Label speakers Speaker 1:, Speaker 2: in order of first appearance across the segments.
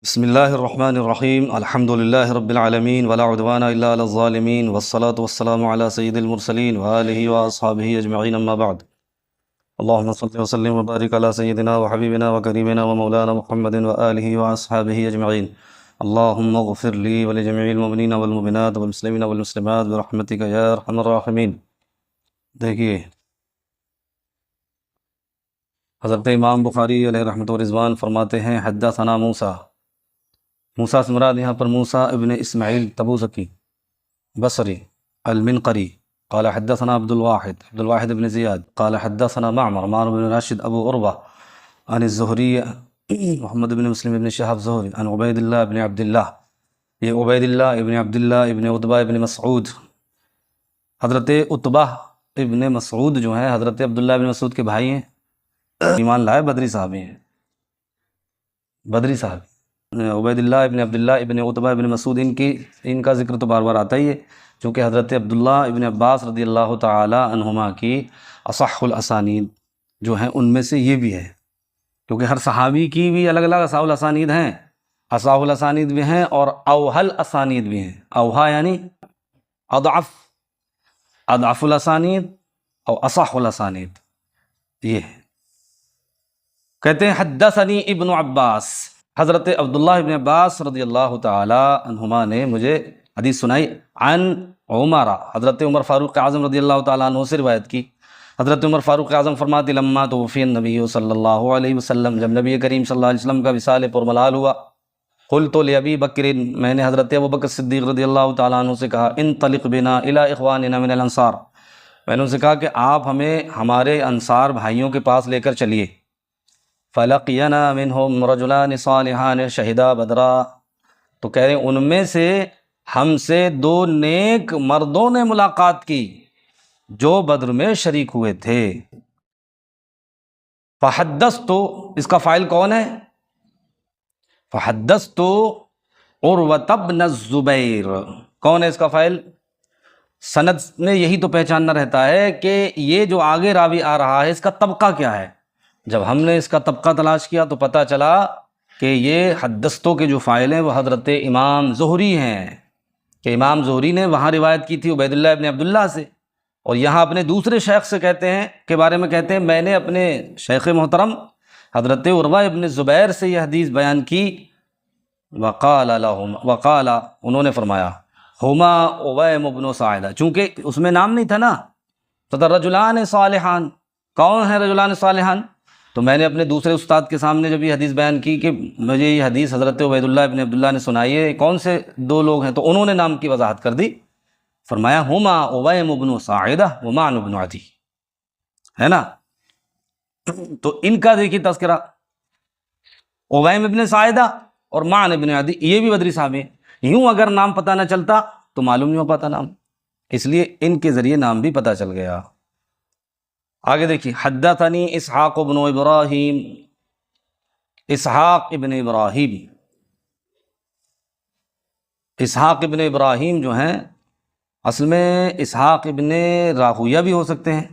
Speaker 1: بسم اللہ الرحمن الرحیم الحمد للہ رب العالمین ولا عدوان الا علی الظالمین والصلاة والسلام علی سید المرسلین وآلہ واصحابہ اجمعین اما بعد اللہم صلی وسلم وبارک علی سیدنا وحبیبنا وکریمنا ومولانا محمد وآلہ واصحابہ اجمعین اللہم اغفر لی ولجمیع المؤمنین والمؤمنات والمسلمین والمسلمات برحمتک یا ارحم الراحمین۔ دیکھیے حضرت امام بخاری علیہ رحمۃ و رضوان فرماتے ہیں حدثنا موسیٰ سے مراد یہاں پر موسیٰ ابن اسماعیل تبوذکی بصری المنقری قال حدثنا عبد الواحد ابن زیاد قال حدثنا معمر بن راشد ابو عروہ عن الزہری محمد بن مسلم ابن شہاب زہری عن عبید اللہ ابن عبداللہ، یہ عبید اللہ ابن عبداللہ ابن عتبہ ابن مسعود، حضرت عتبہ ابن مسعود جو ہیں حضرت عبداللہ ابن مسعود کے بھائی ہیں، ایمان لائے بدری صحابی ہیں، بدری صحابی عبید اللہ ابن عبداللہ ابن عتبہ ابن مسعود، ان کا ذکر تو بار بار آتا ہی ہے، چونکہ حضرت عبداللہ ابن عباس رضی اللہ تعالی عنہما کی اصح الاسانید جو ہیں ان میں سے یہ بھی ہے، کیونکہ ہر صحابی کی بھی الگ الگ اصح الاسانید ہیں، اصح الاسانید بھی ہیں اور اوہل اسانید بھی ہیں۔ اوہا یعنی اضعف الاسانید اور اصح الاسانید، یہ ہے۔ کہتے ہیں حدثنی ابن عباس، حضرت عبداللہ ابن عباس رضی اللہ تعالی عنہما نے مجھے حدیث سنائی، عن عمر، حضرت عمر فاروق اعظم رضی اللہ تعالیٰ عنہ سے روایت کی۔ حضرت عمر فاروق اعظم فرماتے لما توفی النبی صلی اللہ علیہ وسلم، جب نبی کریم صلی اللہ علیہ وسلم کا وصال پرملال ہوا، قلت لابی بکر، میں نے حضرت ابوبکر صدیق رضی اللہ تعالیٰ عنہ سے کہا انطلق بنا الی اخواننا من الانصار، میں نے ان سے کہا کہ آپ ہمیں ہمارے انصار بھائیوں کے پاس لے کر چلیے۔ فلقینا منہم رجلان صالحان شہدا بدرا، تو کہہ رہے ہیں ان میں سے ہم سے دو نیک مردوں نے ملاقات کی جو بدر میں شریک ہوئے تھے۔ فحدثت، اس کا فاعل کون ہے؟ فحدثت عروۃ بن الزبیر، کون ہے اس کا فاعل؟ سند میں یہی تو پہچاننا رہتا ہے کہ یہ جو آگے راوی آ رہا ہے اس کا طبقہ کیا ہے۔ جب ہم نے اس کا طبقہ تلاش کیا تو پتہ چلا کہ یہ حدثتوں کے جو فاعل ہیں وہ حضرت امام زہری ہیں، کہ امام زہری نے وہاں روایت کی تھی عبید اللہ ابن عبداللہ سے، اور یہاں اپنے دوسرے شیخ سے کہتے ہیں کے بارے میں کہتے ہیں میں نے اپنے شیخ محترم حضرت عروہ ابن زبیر سے یہ حدیث بیان کی۔ وقال انہوں نے فرمایا ہما اویم ابن ساعدہ، چونکہ اس میں نام نہیں تھا نا، تو رجلان صالحان، کون ہیں رجلان صالحان؟ تو میں نے اپنے دوسرے استاد کے سامنے جب یہ حدیث بیان کی کہ مجھے یہ حدیث حضرت عبید اللہ ابن عبداللہ نے سنائی ہے، کون سے دو لوگ ہیں؟ تو انہوں نے نام کی وضاحت کر دی، فرمایا ہما اویم ابن ساعدہ و معن ابن عدی، ہے نا؟ تو ان کا دیکھیے تذکرہ، اویم ابن ساعدہ اور معن ابن عدی، یہ بھی بدری صحابی ہیں۔ یوں اگر نام پتہ نہ چلتا تو معلوم نہیں ہو پاتا نام، اس لیے ان کے ذریعے نام بھی پتہ چل گیا۔ آگے دیکھیے حدثنی اسحاق ابن ابراہیم، اسحاق ابن ابراہیم، اسحاق ابن ابراہیم جو ہیں اصل میں اسحاق ابن راہویہ بھی ہو سکتے ہیں،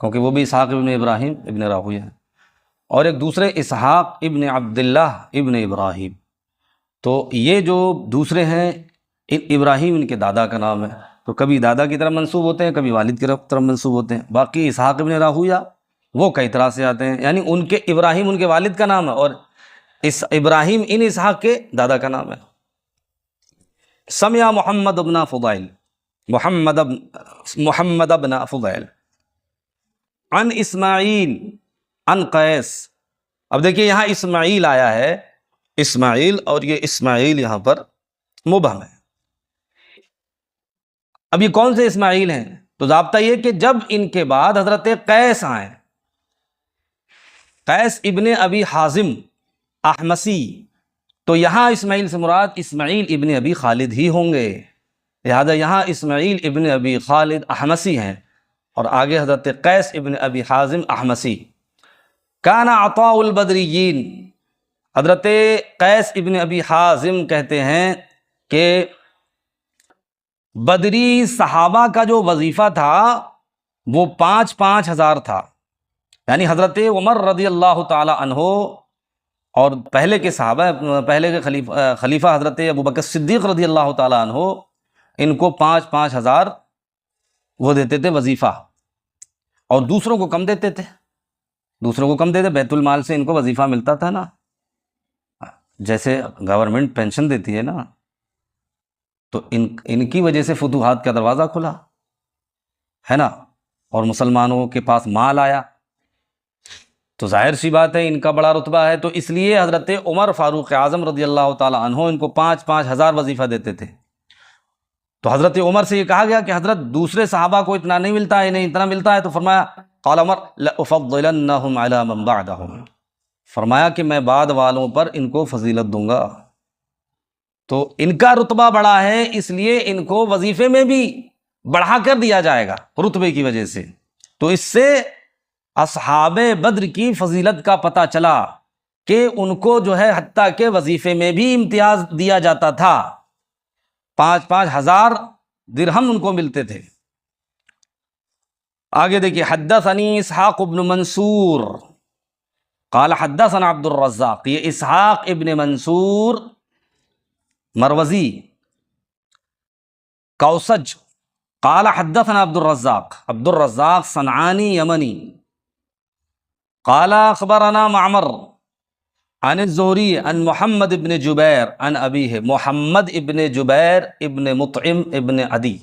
Speaker 1: کیونکہ وہ بھی اسحاق ابن ابراہیم ابن راہویہ ہیں، اور ایک دوسرے اسحاق ابن عبداللہ ابن ابراہیم، تو یہ جو دوسرے ہیں ابراہیم ان کے دادا کا نام ہے، تو کبھی دادا کی طرف منسوب ہوتے ہیں کبھی والد کی طرف منسوب ہوتے ہیں۔ باقی اسحاق ابن راہویہ وہ کئی طرح سے آتے ہیں، یعنی ان کے ابراہیم ان کے والد کا نام ہے اور اس ابراہیم ان اسحاق کے دادا کا نام ہے۔ سمع محمد ابن فضیل، محمد ابن فضیل عن اسماعیل عن قیس، اب دیکھیے یہاں اسماعیل آیا ہے، اسماعیل، اور یہ اسماعیل یہاں پر مبہم ہے۔ اب یہ کون سے اسماعیل ہیں؟ تو ضابطہ یہ کہ جب ان کے بعد حضرت قیس آئیں، قیس ابن ابی حازم احمسی، تو یہاں اسماعیل سے مراد اسماعیل ابن ابی خالد ہی ہوں گے، لہذا یہاں اسماعیل ابن ابی خالد احمسی ہیں، اور آگے حضرت قیس ابن ابی حازم احمسی۔ کان عطاء البدریین، حضرت قیس ابن ابی حازم کہتے ہیں کہ بدری صحابہ کا جو وظیفہ تھا وہ 5,000 تھا، یعنی حضرت عمر رضی اللہ تعالی عنہ اور پہلے کے صحابہ، پہلے کے خلیفہ حضرت ابوبکر صدیق رضی اللہ تعالیٰ عنہ، ان کو 5,000 وہ دیتے تھے وظیفہ، اور دوسروں کو کم دیتے تھے، دوسروں کو کم دیتے، بیت المال سے ان کو وظیفہ ملتا تھا نا، جیسے گورنمنٹ پینشن دیتی ہے نا، تو ان کی وجہ سے فتوحات کا دروازہ کھلا ہے نا، اور مسلمانوں کے پاس مال آیا، تو ظاہر سی بات ہے ان کا بڑا رتبہ ہے، تو اس لیے حضرت عمر فاروق اعظم رضی اللہ تعالی عنہ ان کو 5,000 وظیفہ دیتے تھے۔ تو حضرت عمر سے یہ کہا گیا کہ حضرت دوسرے صحابہ کو اتنا نہیں ملتا ہے، انہیں اتنا ملتا ہے، تو فرمایا قال عمر لأفضلنهم على من بعدهم، فرمایا کہ میں بعد والوں پر ان کو فضیلت دوں گا، تو ان کا رتبہ بڑا ہے، اس لیے ان کو وظیفے میں بھی بڑھا کر دیا جائے گا رتبے کی وجہ سے۔ تو اس سے اصحاب بدر کی فضیلت کا پتہ چلا کہ ان کو جو ہے حتیٰ کہ وظیفے میں بھی امتیاز دیا جاتا تھا، 5,000 درہم ان کو ملتے تھے۔ آگے دیکھیے، حدثنی اسحاق ابن منصور قال حدثنا عبد الرزاق، یہ اسحاق ابن منصور مروزی کوسج، قال حدثنا عبد الرزاق صنعانی یمنی، قال اخبرنا معمر عن الزہری عن محمد ابن جبیر عن ابیہ، محمد ابن جبیر ابن مطعم ابن عدی،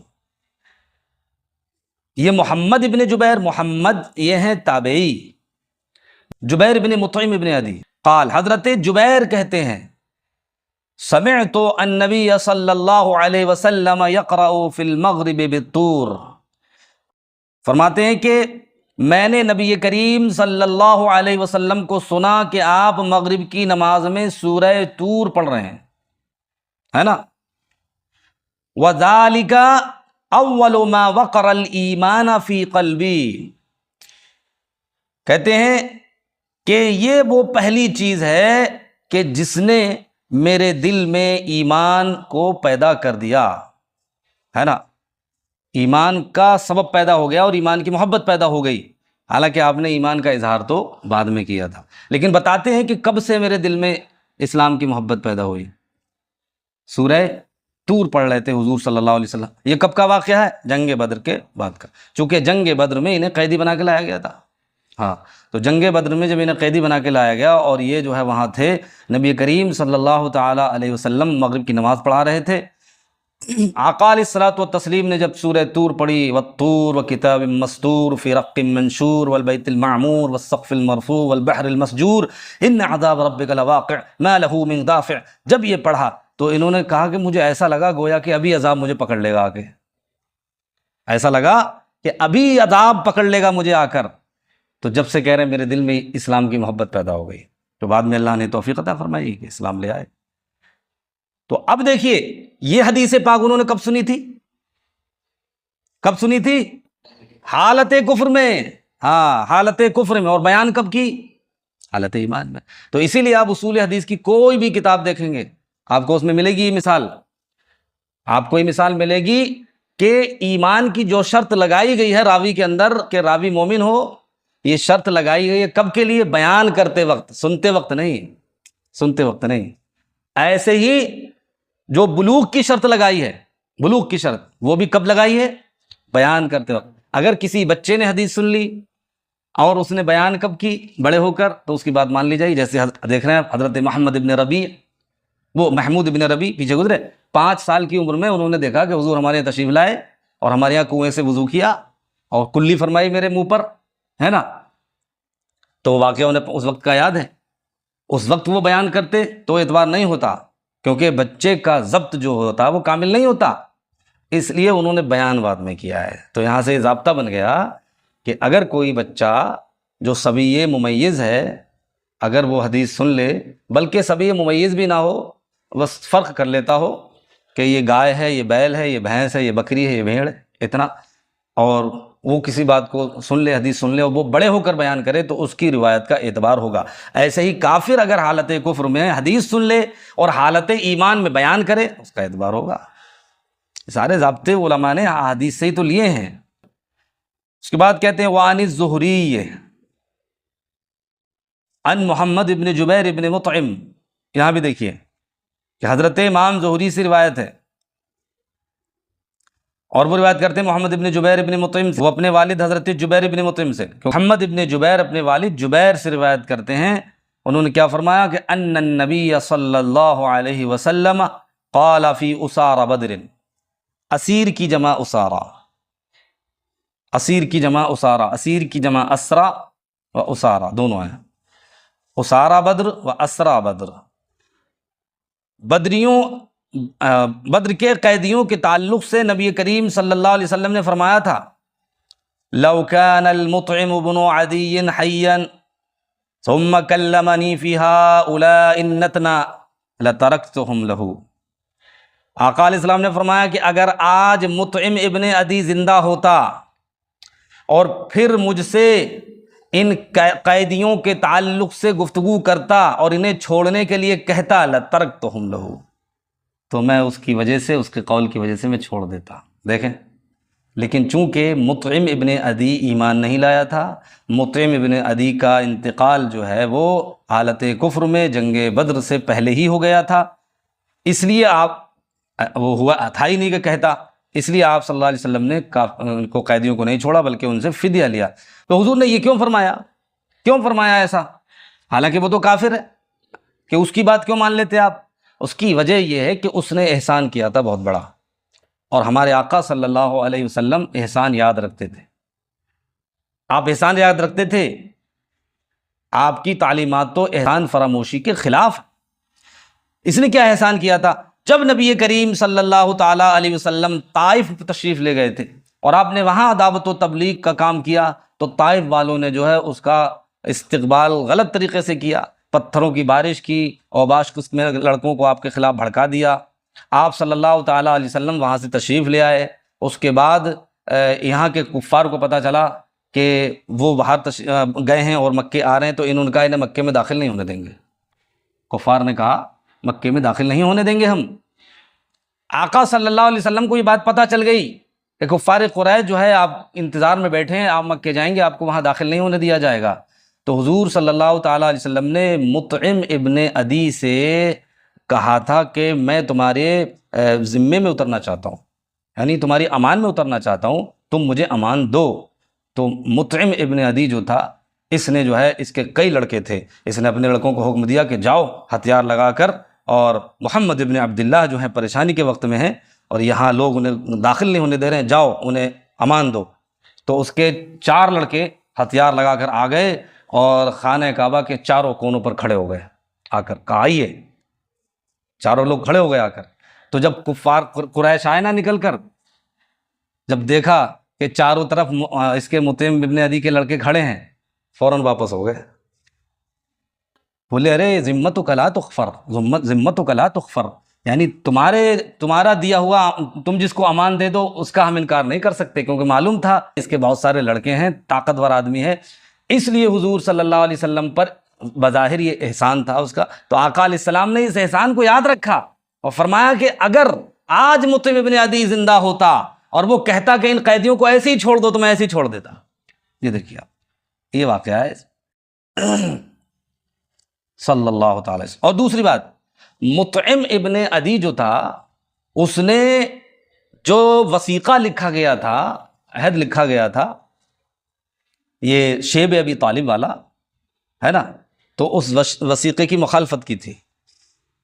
Speaker 1: یہ محمد ابن جبیر، محمد یہ ہیں تابعی، جبیر ابن مطعم ابن عدی، قال حضرت جبیر کہتے ہیں سمعت النبی صلی اللہ علیہ وسلم یقرأ فی المغرب بالطور، فرماتے ہیں کہ میں نے نبی کریم صلی اللہ علیہ وسلم کو سنا کہ آپ مغرب کی نماز میں سورہ طور پڑھ رہے ہیں، ہے نا، وَذَلِكَ اول ما وقر الایمان فی قلبی، کہتے ہیں کہ یہ وہ پہلی چیز ہے کہ جس نے میرے دل میں ایمان کو پیدا کر دیا، ہے نا، ایمان کا سبب پیدا ہو گیا اور ایمان کی محبت پیدا ہو گئی، حالانکہ آپ نے ایمان کا اظہار تو بعد میں کیا تھا، لیکن بتاتے ہیں کہ کب سے میرے دل میں اسلام کی محبت پیدا ہوئی، سورہ طور پڑھ رہے تھے حضور صلی اللہ علیہ وسلم۔ یہ کب کا واقعہ ہے؟ جنگ بدر کے بعد کا، چونکہ جنگ بدر میں انہیں قیدی بنا کے لایا گیا تھا، ہاں، تو جنگ بدر میں جب انہیں قیدی بنا کے لایا گیا اور یہ جو ہے وہاں تھے، نبی کریم صلی اللہ تعالی علیہ وسلم مغرب کی نماز پڑھا رہے تھے، آقا علیہ الصلوۃ والتسلیم نے جب سورہ طور پڑھی، والطور وکتاب مسطور فی رق منشور والبیت المعمور والسقف المرفوع والبحر المسجور ان عذاب ربک لواقع ما له من دافع، جب یہ پڑھا تو انہوں نے کہا کہ مجھے ایسا لگا گویا کہ ابھی عذاب مجھے پکڑ لے گا آ کے، ایسا لگا کہ ابھی عذاب پکڑ لے گا مجھے آ کر، تو جب سے کہہ رہے ہیں میرے دل میں اسلام کی محبت پیدا ہو گئی، تو بعد میں اللہ نے توفیق عطا فرمائی کہ اسلام لے آئے۔ تو اب دیکھیے یہ حدیث پاک انہوں نے کب سنی تھی؟ کب سنی تھی؟ حالت کفر میں، ہاں، حالت کفر میں، اور بیان کب کی؟ حالت ایمان میں۔ تو اسی لیے آپ اصول حدیث کی کوئی بھی کتاب دیکھیں گے آپ کو اس میں ملے گی یہ مثال، آپ کو یہ مثال ملے گی کہ ایمان کی جو شرط لگائی گئی ہے راوی کے اندر کہ راوی مومن ہو، یہ شرط لگائی گئی ہے کب کے لیے؟ بیان کرتے وقت، سنتے وقت نہیں، سنتے وقت نہیں۔ ایسے ہی جو بلوغ کی شرط لگائی ہے، بلوغ کی شرط، وہ بھی کب لگائی ہے؟ بیان کرتے وقت۔ اگر کسی بچے نے حدیث سن لی اور اس نے بیان کب کی؟ بڑے ہو کر، تو اس کی بات مان لی جائے، جیسے دیکھ رہے ہیں حضرت محمد ابن ربیع، وہ محمود ابن ربیع پیچھے گزرے، 5 سال کی عمر میں انہوں نے دیکھا کہ حضور ہمارے یہاں تشریف لائے اور ہمارے یہاں کنویں سے وضو کیا اور کلی فرمائی میرے منہ پر، ہے نا، تو واقعہ انہیں اس وقت کا یاد ہے، اس وقت وہ بیان کرتے تو اعتبار نہیں ہوتا، کیونکہ بچے کا ضبط جو ہوتا وہ کامل نہیں ہوتا، اس لیے انہوں نے بیان بعد میں کیا ہے۔ تو یہاں سے ضابطہ بن گیا کہ اگر کوئی بچہ جو صبی ممیز ہے، اگر وہ حدیث سن لے، بلکہ صبی ممیز بھی نہ ہو، بس فرق کر لیتا ہو کہ یہ گائے ہے، یہ بیل ہے، یہ بھینس ہے، یہ بکری ہے، یہ بھیڑ ہے، اتنا، اور وہ کسی بات کو سن لے، حدیث سن لے اور وہ بڑے ہو کر بیان کرے، تو اس کی روایت کا اعتبار ہوگا۔ ایسے ہی کافر اگر حالت کفر میں حدیث سن لے اور حالت ایمان میں بیان کرے، اس کا اعتبار ہوگا۔ سارے ضابطے علماء نے حدیث سے ہی تو لیے ہیں۔ اس کے بعد کہتے ہیں وعن الزہری، ان محمد ابن جبیر ابن مطعم، یہاں بھی دیکھیے کہ حضرت امام زہری سے روایت ہے، اور وہ روایت کرتے ہیں محمد ابن جبیر ابن مطعم سے، وہ اپنے والد حضرت جبیر ابن مطعم سے، محمد ابن جبیر اپنے والد جبیر سے روایت کرتے ہیں، انہوں نے کیا فرمایا کہ ان النبی صلی اللہ علیہ وسلم قال فی اسار بدر، اسیر کی جمع اسارہ، اسیر کی جمع اسارہ، اسیر کی جمع اسرا و اسارہ دونوں ہیں، اسارہ بدر و اسرا بدر، بدریوں بدر کے قیدیوں کے تعلق سے نبی کریم صلی اللہ علیہ وسلم نے فرمایا تھا لو كان المطعم بن عدی حیا ثم کلمنی فی هؤلاء النتنا لترکتهم له، آقا علیہ السلام نے فرمایا کہ اگر آج مطعم ابن عدی زندہ ہوتا اور پھر مجھ سے ان قیدیوں کے تعلق سے گفتگو کرتا اور انہیں چھوڑنے کے لیے کہتا لترکتهم له، تو میں اس کی وجہ سے، اس کے قول کی وجہ سے میں چھوڑ دیتا۔ دیکھیں، لیکن چونکہ مطعم ابن عدی ایمان نہیں لایا تھا، مطعم ابن عدی کا انتقال جو ہے وہ حالت کفر میں جنگ بدر سے پہلے ہی ہو گیا تھا، اس لیے وہ ہوا تھا ہی نہیں کہ کہتا، اس لیے آپ صلی اللہ علیہ وسلم نے ان کو قیدیوں کو نہیں چھوڑا بلکہ ان سے فدیہ لیا۔ تو حضور نے یہ کیوں فرمایا ایسا، حالانکہ وہ تو کافر ہے، کہ اس کی بات کیوں مان لیتے آپ؟ اس کی وجہ یہ ہے کہ اس نے احسان کیا تھا بہت بڑا، اور ہمارے آقا صلی اللہ علیہ وسلم احسان یاد رکھتے تھے۔ آپ احسان یاد رکھتے تھے، آپ کی تعلیمات تو احسان فراموشی کے خلاف۔ اس نے کیا احسان کیا تھا؟ جب نبی کریم صلی اللہ تعالی علیہ وسلم طائف تشریف لے گئے تھے اور آپ نے وہاں دعوت و تبلیغ کا کام کیا، تو طائف والوں نے جو ہے اس کا استقبال غلط طریقے سے کیا، پتھروں کی بارش کی، اوباش قسم میں لڑکوں کو آپ کے خلاف بھڑکا دیا۔ آپ صلی اللہ تعالیٰ علیہ وسلم وہاں سے تشریف لے آئے، اس کے بعد یہاں کے کفار کو پتہ چلا کہ وہ باہر گئے ہیں اور مکے آ رہے ہیں، تو انہوں نے کہا انہیں مکے میں داخل نہیں ہونے دیں گے۔ کفار نے کہا مکے میں داخل نہیں ہونے دیں گے ہم۔ آقا صلی اللہ علیہ وسلم کو یہ بات پتہ چل گئی کہ کفار قریش جو ہے آپ انتظار میں بیٹھے ہیں، آپ مکے جائیں گے، آپ کو وہاں داخل نہیں ہونے دیا جائے گا۔ تو حضور صلی اللہ تعالیٰ علیہ وسلم نے مطعم ابن عدی سے کہا تھا کہ میں تمہارے ذمے میں اترنا چاہتا ہوں، یعنی تمہاری امان میں اترنا چاہتا ہوں، تم مجھے امان دو۔ تو مطعم ابن عدی جو تھا، اس نے جو ہے، اس کے کئی لڑکے تھے، اس نے اپنے لڑکوں کو حکم دیا کہ جاؤ ہتھیار لگا کر، اور محمد ابن عبداللہ جو ہیں پریشانی کے وقت میں ہیں اور یہاں لوگ انہیں داخل نہیں ہونے دے رہے ہیں، جاؤ انہیں امان دو۔ تو اس کے 4 لڑکے ہتھیار لگا کر آ گئے اور خانہ کعبہ کے چاروں کونوں پر کھڑے ہو گئے، آ کر کہا آئیے، چاروں لوگ کھڑے ہو گئے آ کر۔ تو جب کفار قریش آئے نا نکل کر، جب دیکھا کہ چاروں طرف اس کے مطعم ابن عدی کے لڑکے کھڑے ہیں، فوراً واپس ہو گئے، بولے ارے ذمتک لا تغفر، ذمتک لا تغفر، یعنی تمہارا دیا ہوا، تم جس کو امان دے دو اس کا ہم انکار نہیں کر سکتے، کیونکہ معلوم تھا اس کے بہت سارے لڑکے ہیں، طاقتور آدمی ہے، اس لیے حضور صلی اللہ علیہ وسلم پر بظاہر یہ احسان تھا اس کا۔ تو آقا علیہ السلام نے اس احسان کو یاد رکھا اور فرمایا کہ اگر آج مطعم ابن عدی زندہ ہوتا اور وہ کہتا کہ ان قیدیوں کو ایسے ہی چھوڑ دو، تو میں ایسے ہی چھوڑ دیتا۔ یہ دیکھیے آپ، یہ واقعہ ہے صلی اللہ تعالی وسلم۔ اور دوسری بات، مطعم ابن عدی جو تھا، اس نے جو وثیقہ لکھا گیا تھا، عہد لکھا گیا تھا، یہ شیب ابی طالب والا ہے نا، تو اس وثیقے کی مخالفت کی تھی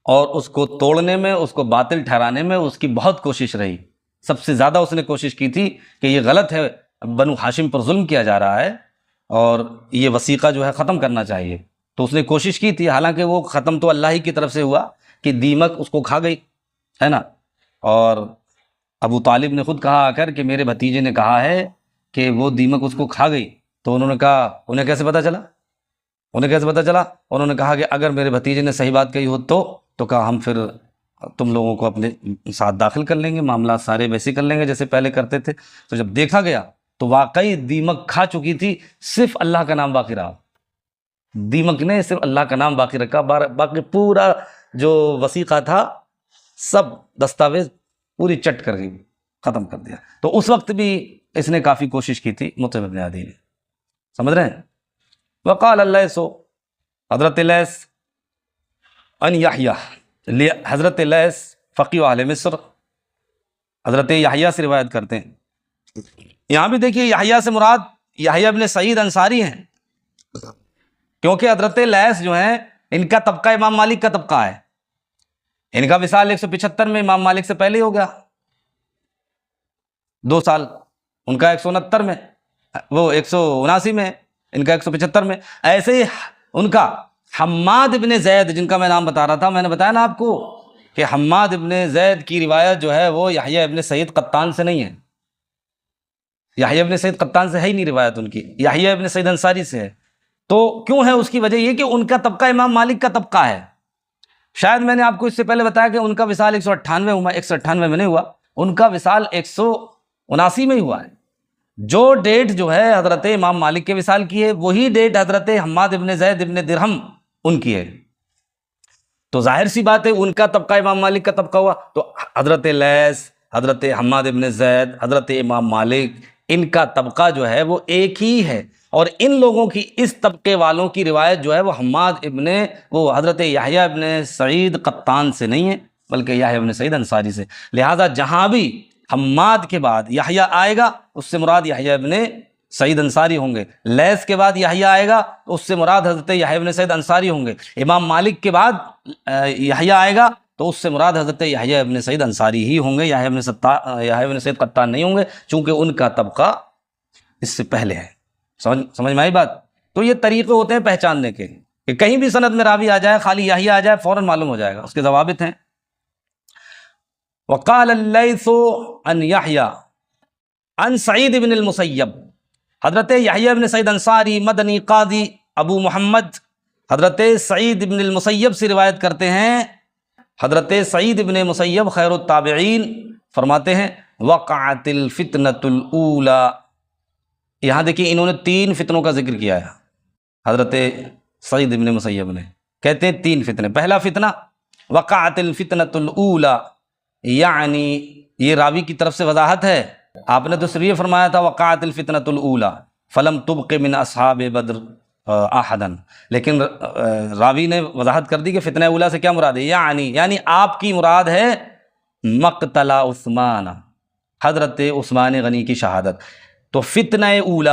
Speaker 1: اور اس کو توڑنے میں، اس کو باطل ٹھہرانے میں اس کی بہت کوشش رہی۔ سب سے زیادہ اس نے کوشش کی تھی کہ یہ غلط ہے، بنو ہاشم پر ظلم کیا جا رہا ہے اور یہ وثیقہ جو ہے ختم کرنا چاہیے۔ تو اس نے کوشش کی تھی، حالانکہ وہ ختم تو اللہ ہی کی طرف سے ہوا کہ دیمک اس کو کھا گئی ہے نا۔ اور ابو طالب نے خود کہا آ کر کہ میرے بھتیجے نے کہا ہے کہ وہ دیمک اس کو کھا گئی۔ تو انہوں نے کہا انہیں کیسے پتہ چلا؟ انہوں نے کہا کہ اگر میرے بھتیجے نے صحیح بات کہی ہو تو کہا ہم پھر تم لوگوں کو اپنے ساتھ داخل کر لیں گے، معاملات سارے ویسے کر لیں گے جیسے پہلے کرتے تھے۔ تو جب دیکھا گیا تو واقعی دیمک کھا چکی تھی، صرف اللہ کا نام باقی رہا، دیمک نے صرف اللہ کا نام باقی رکھا، باقی پورا جو وثیقہ تھا سب دستاویز پوری چٹ کر گئی، ختم کر دیا۔ تو اس وقت بھی اس نے کافی کوشش کی تھی مطعم ابن عدی نے، سمجھ رہے ہیں؟ وقال اللہ سو، حضرت لیث ان یحییٰ، حضرت لیث فقیہ اہل مصر حضرت یحییٰ سے روایت کرتے ہیں۔ یہاں بھی دیکھیے یحییٰ سے مراد یحییٰ ابن سعید انصاری ہیں، کیونکہ حضرت لیث جو ہیں ان کا طبقہ امام مالک کا طبقہ ہے، ان کا وصال 175 میں امام مالک سے پہلے ہی ہو گیا 2 سال، ان کا 169 میں، وہ 179 میں، ان کا 175 میں۔ ایسے ہی ان کا حماد ابن زید، جن کا میں نام بتا رہا تھا، میں نے بتایا نا آپ کو کہ حماد ابن زید کی روایت جو ہے وہ یحییٰ ابن سعید قطان سے نہیں ہے، یحییٰ ابن سعید قطان سے ہے ہی نہیں روایت ان کی، یحییٰ ابن سعید انصاری سے ہے۔ تو کیوں ہے؟ اس کی وجہ یہ کہ ان کا طبقہ امام مالک کا طبقہ ہے۔ شاید میں نے آپ کو اس سے پہلے بتایا کہ ان کا وصال 198 میں نہیں ہوا، ان کا وصال 179 میں ہی ہوا ہے۔ جو ڈیٹ جو ہے حضرت امام مالک کے وصال کی ہے، وہی ڈیٹ حضرت حماد ابن زید ابن درہم ان کی ہے۔ تو ظاہر سی بات ہے ان کا طبقہ امام مالک کا طبقہ ہوا، تو حضرت لیث، حضرت حماد ابن زید، حضرت امام مالک، ان کا طبقہ جو ہے وہ ایک ہی ہے، اور ان لوگوں کی اس طبقے والوں کی روایت جو ہے وہ وہ حضرت یحییٰ ابن سعید قطان سے نہیں ہے، بلکہ یحییٰ ابن سعید انصاری سے۔ لہٰذا جہاں بھی حماد کے بعد یحییٰ آئے گا اس سے مراد یحییٰ ابن سعید انصاری ہوں گے، لیث کے بعد یحییٰ آئے گا تو اس سے مراد حضرت یحییٰ ابن سعید انصاری ہوں گے، امام مالک کے بعد یحییٰ آئے گا تو اس سے مراد حضرت یحییٰ ابن سعید انصاری ہی ہوں گے، یحییٰ ابن سعید قطان نہیں ہوں گے، چونکہ ان کا طبقہ اس سے پہلے ہے۔ سمجھ میں آئی بات؟ تو یہ طریقے ہوتے ہیں پہچاننے کے، کہ کہیں بھی سند میں راوی آ جائے، خالی یحییٰ آ جائے، فوراً معلوم ہو جائے گا، اس کے ضوابط ہیں۔ وقال اللیث عن یحییٰ عن سعید بن المسیب، حضرت یحییٰ بن سعید انصاری مدنی قاضی ابو محمد حضرت سعید بن المسیب سے روایت کرتے ہیں۔ حضرت سعید بن مسیب خیر التابعین فرماتے ہیں وقعت الفتنۃ الاولی، یہاں دیکھیے انہوں نے 3 فتنوں کا ذکر کیا ہے، حضرت سعید بن مسیب نے، کہتے ہیں 3 فتنے۔ پہلا فتنہ وقعت الفتنۃ الاولی، یعنی یہ راوی کی طرف سے وضاحت ہے، آپ نے تو صرف یہ فرمایا تھا وقعت الفتنۃ الاولی فلم تبق من اصحاب بدر احدا، لیکن راوی نے وضاحت کر دی کہ فتنہ اولی سے کیا مراد ہے، یعنی آپ کی مراد ہے مقتل عثمان، حضرت عثمان غنی کی شہادت۔ تو فتنہ اولی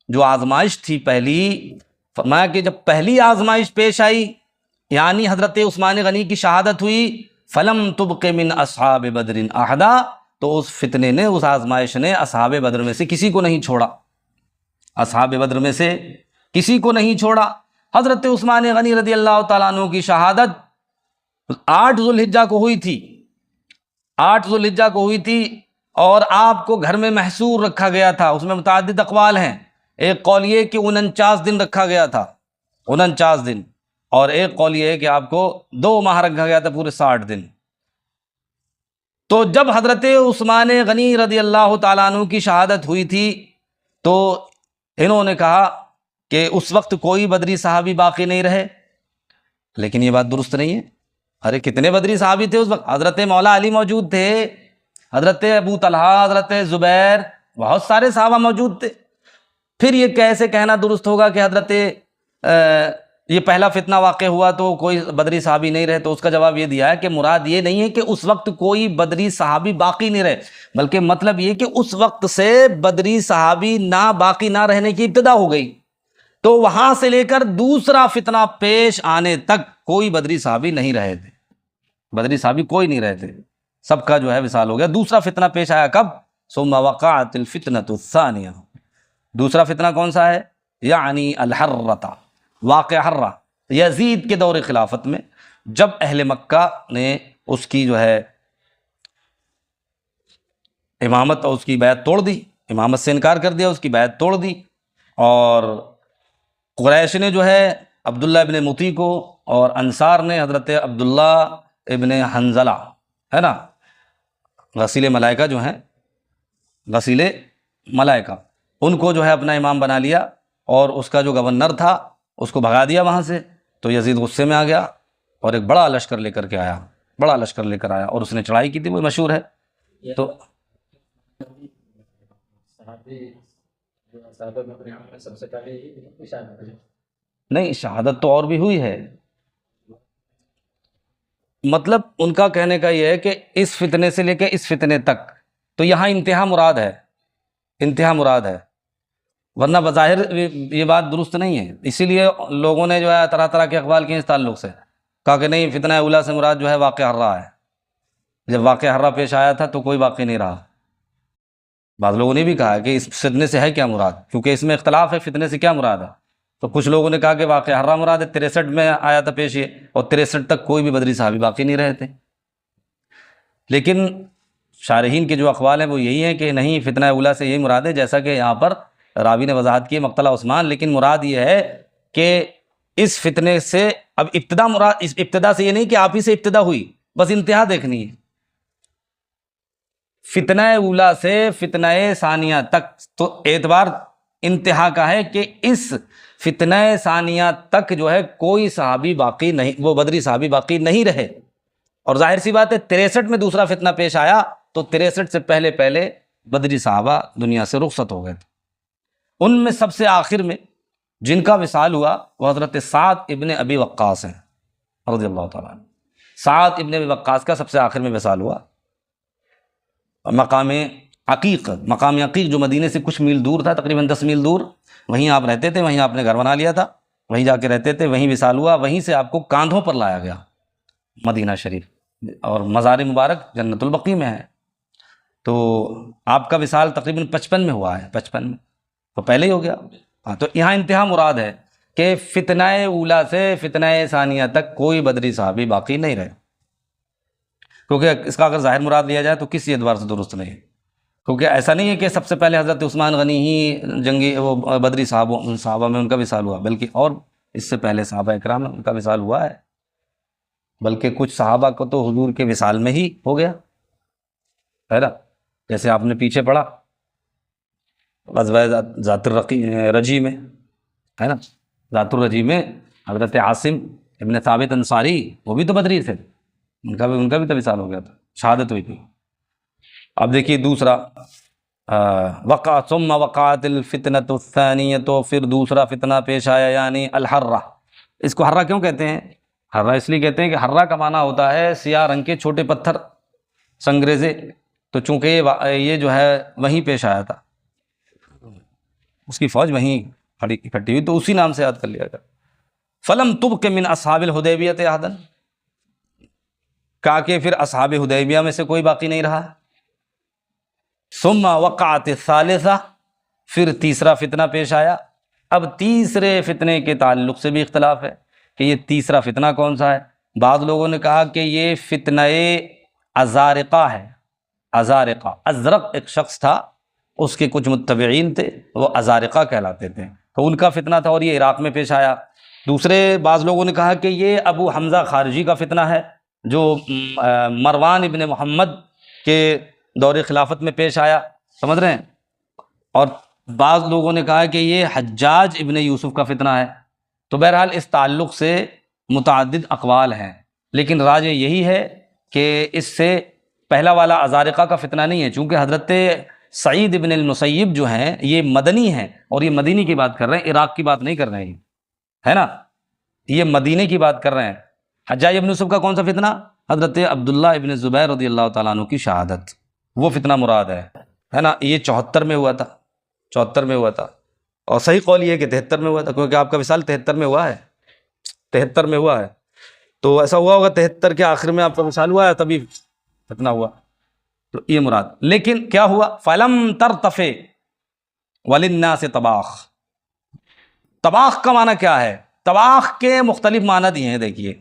Speaker 1: جو آزمائش تھی پہلی، فرمایا کہ جب پہلی آزمائش پیش آئی یعنی حضرت عثمان غنی کی شہادت ہوئی، فلم تبق من اصحاب بدر احدا، تو اس فتنے نے، اس آزمائش نے اصحاب بدر میں سے کسی کو نہیں چھوڑا، اصحاب بدر میں سے کسی کو نہیں چھوڑا۔ حضرت عثمان غنی رضی اللہ تعالیٰ عنہ کی شہادت 8 ذوالحجہ کو ہوئی تھی، 8 ذوالحجہ کو ہوئی تھی، اور آپ کو گھر میں محصور رکھا گیا تھا۔ اس میں متعدد اقوال ہیں، ایک قول یہ کہ 49 دن رکھا گیا تھا، 49 دن، اور ایک قول یہ ہے کہ آپ کو 2 ماہ رکھا گیا تھا، پورے 60 دن۔ تو جب حضرت عثمان غنی رضی اللہ تعالیٰ عنہ کی شہادت ہوئی تھی تو انہوں نے کہا کہ اس وقت کوئی بدری صحابی باقی نہیں رہے، لیکن یہ بات درست نہیں ہے۔ ارے کتنے بدری صحابی تھے اس وقت، حضرت مولا علی موجود تھے، حضرت ابو طلحہ، حضرت زبیر، بہت سارے صحابہ موجود تھے۔ پھر یہ کیسے کہنا درست ہوگا کہ حضرت یہ پہلا فتنہ واقع ہوا تو کوئی بدری صحابی نہیں رہے؟ تو اس کا جواب یہ دیا ہے کہ مراد یہ نہیں ہے کہ اس وقت کوئی بدری صحابی باقی نہیں رہے، بلکہ مطلب یہ کہ اس وقت سے بدری صحابی باقی نہ رہنے کی ابتدا ہو گئی، تو وہاں سے لے کر دوسرا فتنہ پیش آنے تک کوئی بدری صحابی نہیں رہے تھے، بدری صحابی کوئی نہیں رہے تھے، سب کا جو ہے وصال ہو گیا۔ دوسرا فتنہ پیش آیا کب؟ ثم وقعت الفتنۃ الثانیہ، دوسرا فتنہ کون سا ہے؟ یعنی الحرۃ، واقعہ حرہ، یزید کے دور خلافت میں، جب اہل مکہ نے اس کی جو ہے امامت اور اس کی بیعت توڑ دی، امامت سے انکار کر دیا، اس کی بیعت توڑ دی، اور قریش نے جو ہے عبداللہ ابن مطیع کو، اور انصار نے حضرت عبداللہ ابن حنظلہ، ہے نا، غسیل ملائکہ جو ہیں، غسیل ملائکہ، ان کو جو ہے اپنا امام بنا لیا، اور اس کا جو گورنر تھا اس کو بھگا دیا وہاں سے۔ تو یزید غصے میں آ گیا اور ایک بڑا لشکر لے کر کے آیا، بڑا لشکر لے کر آیا، اور اس نے چڑھائی کی تھی، وہ مشہور ہے۔ تو نہیں، شہادت تو اور بھی ہوئی ہے، مطلب ان کا کہنے کا یہ ہے کہ اس فتنے سے لے کے اس فتنے تک، تو یہاں انتہا مراد ہے، انتہا مراد ہے، ورنہ بظاہر یہ بات درست نہیں ہے۔ اسی لیے لوگوں نے جو ہے طرح طرح کے اقوال کیے اس تعلق سے، کہا کہ نہیں، فتنہ اولیٰ سے مراد جو ہے واقعہ حرہ ہے، جب واقعہ حرہ پیش آیا تھا تو کوئی واقع نہیں رہا۔ بعض لوگوں نے بھی کہا کہ اس فتنے سے ہے کیا مراد، کیونکہ اس میں اختلاف ہے فتنے سے کیا مراد ہے، تو کچھ لوگوں نے کہا کہ واقعہ حرہ مراد ہے، 63 میں آیا تھا پیش یہ، اور 63 تک کوئی بھی بدری صحابی باقی نہیں رہے تھے۔ لیکن شارحین کے جو اقوال ہیں وہ یہی ہیں کہ نہیں، فتنہ اولیٰ سے یہی مراد ہے، جیسا کہ یہاں پر راوی نے وضاحت کی ہے مقتلہ عثمان، لیکن مراد یہ ہے کہ اس فتنے سے اب ابتدا مراد، اس ابتدا سے یہ نہیں کہ آپ ہی سے ابتدا ہوئی، بس انتہا دیکھنی ہے، فتنہ اولیٰ سے فتنہ ثانیہ تک، تو اعتبار انتہا کا ہے کہ اس فتنہ ثانیہ تک جو ہے کوئی صحابی باقی نہیں، وہ بدری صحابی باقی نہیں رہے۔ اور ظاہر سی بات ہے 63 میں دوسرا فتنہ پیش آیا تو 63 سے پہلے پہلے بدری صحابہ دنیا سے رخصت ہو گئے تھے۔ ان میں سب سے آخر میں جن کا وصال ہوا وہ حضرت سعد ابن ابی وقاص ہیں رضی اللہ تعالیٰ عنہ۔ سعد ابن ابی وقاص کا سب سے آخر میں وصال ہوا، مقام عقیق، مقام عقیق جو مدینے سے کچھ میل دور تھا، تقریباً 10 میل دور، وہیں آپ رہتے تھے، وہیں آپ نے گھر بنا لیا تھا، وہیں جا کے رہتے تھے، وہیں وصال ہوا، وہیں سے آپ کو کاندھوں پر لایا گیا مدینہ شریف، اور مزار مبارک جنت البقیع میں ہے۔ تو آپ کا وصال تقریباً 55 میں ہوا ہے، 55 میں تو پہلے ہی ہو گیا۔ ہاں، تو یہاں انتہا مراد ہے کہ فتنہ اولیٰ سے فتنہ ثانیہ تک کوئی بدری صحابی باقی نہیں رہے، کیونکہ اس کا اگر ظاہر مراد لیا جائے تو کسی اعتبار سے درست نہیں ہے، کیونکہ ایسا نہیں ہے کہ سب سے پہلے حضرت عثمان غنی ہی جنگی وہ بدری صحابہ میں ان کا وصال ہوا، بلکہ اور اس سے پہلے صحابہ اکرام ان کا وصال ہوا ہے، بلکہ کچھ صحابہ کو تو حضور کے وصال میں ہی ہو گیا ہے نا، جیسے آپ نے پیچھے پڑھا غزوہ ذات الرجی میں ہے نا، ذات الرجی میں حضرت عاصم ابن ثابت انصاری وہ بھی تو بدری تھے، ان کا بھی تو وصال ہو گیا تھا، شہادت ہوئی تھی۔ اب دیکھیے دوسرا، وقع ثم وقعت الفتنۃ الثانیہ، تو پھر دوسرا فتنہ پیش آیا، یعنی الحرہ۔ اس کو حرہ کیوں کہتے ہیں؟ حرہ اس لیے کہتے ہیں کہ حرہ کا معنی ہوتا ہے سیاہ رنگ کے چھوٹے پتھر، سنگریزے، تو چونکہ یہ جو ہے وہیں پیش آیا تھا، اس کی فوج وہیں اکٹھی ہوئی، تو اسی نام سے یاد کر لیا گیا۔ فلم تبق من اصحاب الحدیبیۃ احدا، کہا کہ پھر اصحاب حدیبیہ میں سے کوئی باقی نہیں رہا۔ ثم وقعت الثالثہ، پھر تیسرا فتنہ پیش آیا۔ اب تیسرے فتنے کے تعلق سے بھی اختلاف ہے کہ یہ تیسرا فتنہ کون سا ہے۔ بعض لوگوں نے کہا کہ یہ فتنہ ازارقہ ہے، ازارقہ، ازرق ایک شخص تھا، اس کے کچھ متبعین تھے، وہ ازارقہ کہلاتے تھے، تو ان کا فتنہ تھا اور یہ عراق میں پیش آیا۔ دوسرے بعض لوگوں نے کہا کہ یہ ابو حمزہ خارجی کا فتنہ ہے، جو مروان ابن محمد کے دور خلافت میں پیش آیا، سمجھ رہے ہیں۔ اور بعض لوگوں نے کہا کہ یہ حجاج ابن یوسف کا فتنہ ہے۔ تو بہرحال اس تعلق سے متعدد اقوال ہیں، لیکن راجح یہی ہے کہ اس سے پہلا والا ازارقہ کا فتنہ نہیں ہے، چونکہ حضرت سعید ابن المسیب جو ہیں یہ مدنی ہیں، اور یہ مدینی کی بات کر رہے ہیں، عراق کی بات نہیں کر رہے ہیں، ہے نا، یہ مدینے کی بات کر رہے ہیں۔ حجاج ابن یوسف کا کون سا فتنہ؟ حضرت عبداللہ ابن زبیر رضی اللہ تعالیٰ عنہ کی شہادت، وہ فتنہ مراد ہے نا۔ یہ 74 میں ہوا تھا، 74 میں ہوا تھا، اور صحیح قول یہ ہے کہ 73 میں ہوا تھا، کیونکہ آپ کا وصال 73 میں ہوا ہے، 73 میں ہوا ہے، تو ایسا ہوا ہوگا 73 کے آخر میں آپ کا وصال ہوا ہے، تبھی فتنہ ہوا، تو یہ مراد۔ لیکن کیا ہوا؟ فَلَمْ تَرْتَفِعْ وَلِلنَّاسِ طَبَاخ۔ طباخ کا معنی کیا ہے؟ طباخ کے مختلف معنی دیے ہیں، دیکھیے،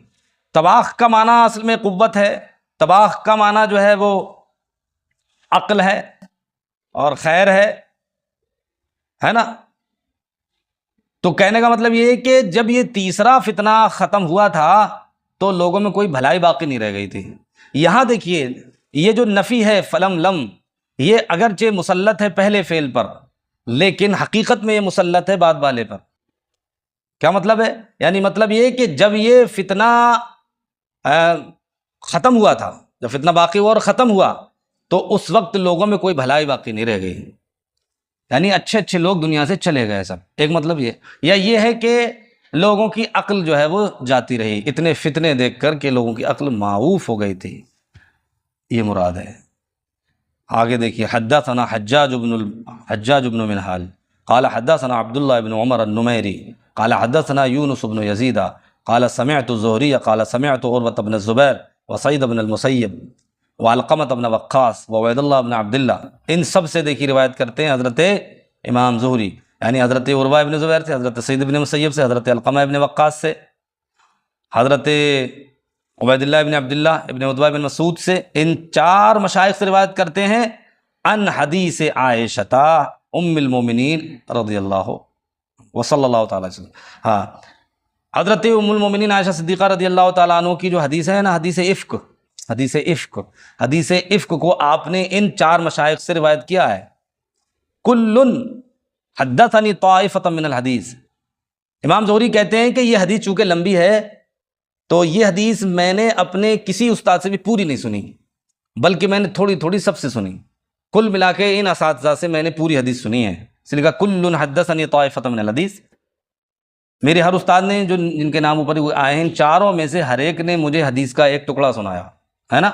Speaker 1: طباخ کا معنی اصل میں قوت ہے، طباخ کا معنی جو ہے وہ عقل ہے اور خیر ہے نا۔ تو کہنے کا مطلب یہ ہے کہ جب یہ تیسرا فتنہ ختم ہوا تھا تو لوگوں میں کوئی بھلائی باقی نہیں رہ گئی تھی۔ یہاں دیکھیے یہ جو نفی ہے فلم لم، یہ اگرچہ مسلط ہے پہلے فعل پر، لیکن حقیقت میں یہ مسلط ہے بعد والے پر۔ کیا مطلب ہے؟ یعنی مطلب یہ کہ جب یہ فتنہ ختم ہوا تھا، جب فتنہ باقی ہوا اور ختم ہوا، تو اس وقت لوگوں میں کوئی بھلائی باقی نہیں رہ گئی، یعنی اچھے اچھے لوگ دنیا سے چلے گئے سب، ایک مطلب یہ۔ یا یہ ہے کہ لوگوں کی عقل جو ہے وہ جاتی رہی، اتنے فتنے دیکھ کر کہ لوگوں کی عقل معوف ہو گئی تھی، یہ مراد ہے۔ آگے دیکھیے، حدثنا حجاج بن منہال قال حدثنا عبداللہ بن عمر النمیری قال حدثنا یونس بن یزید قال سمعت الزہری قال سمعت عروۃ بن الزبیر وسعید بن المسیب وعلقمۃ بن وقاص وعبید اللہ بن عبداللہ، ان سب سے دیکھی روایت کرتے ہیں حضرت امام زہری، یعنی حضرت عروہ بن زبیر سے، حضرت سعید بن مسیب سے، حضرت علقمہ بن وقاص سے، حضرت عبید اللہ بن عبداللہ ابن عتبہ بن مسعود سے، ان چار مشائخ سے روایت کرتے ہیں ان حدیث عائشہ ام المومنین رضی اللہ وصلی اللہ تعالی وسلم۔ ہاں، حضرت ام المومنین عائشہ صدیقہ رضی اللہ تعالیٰ عنہ کی جو حدیث ہے نا، حدیث عفک کو آپ نے ان چار مشائخ سے روایت کیا ہے۔ کل حدثنی طائفۃ من الحدیث، امام زہری کہتے ہیں کہ یہ حدیث چونکہ لمبی ہے تو یہ حدیث میں نے اپنے کسی استاد سے بھی پوری نہیں سنی، بلکہ میں نے تھوڑی تھوڑی سب سے سنی، کل ملا کے ان اساتذہ سے میں نے پوری حدیث سنی ہے، اس لیے کہا کل حدثنی طائفۃ من الحدیث۔ میرے ہر استاد نے جو جن کے نام اوپر آئے ہیں، چاروں میں سے ہر ایک نے مجھے حدیث کا ایک ٹکڑا سنایا ہے نا۔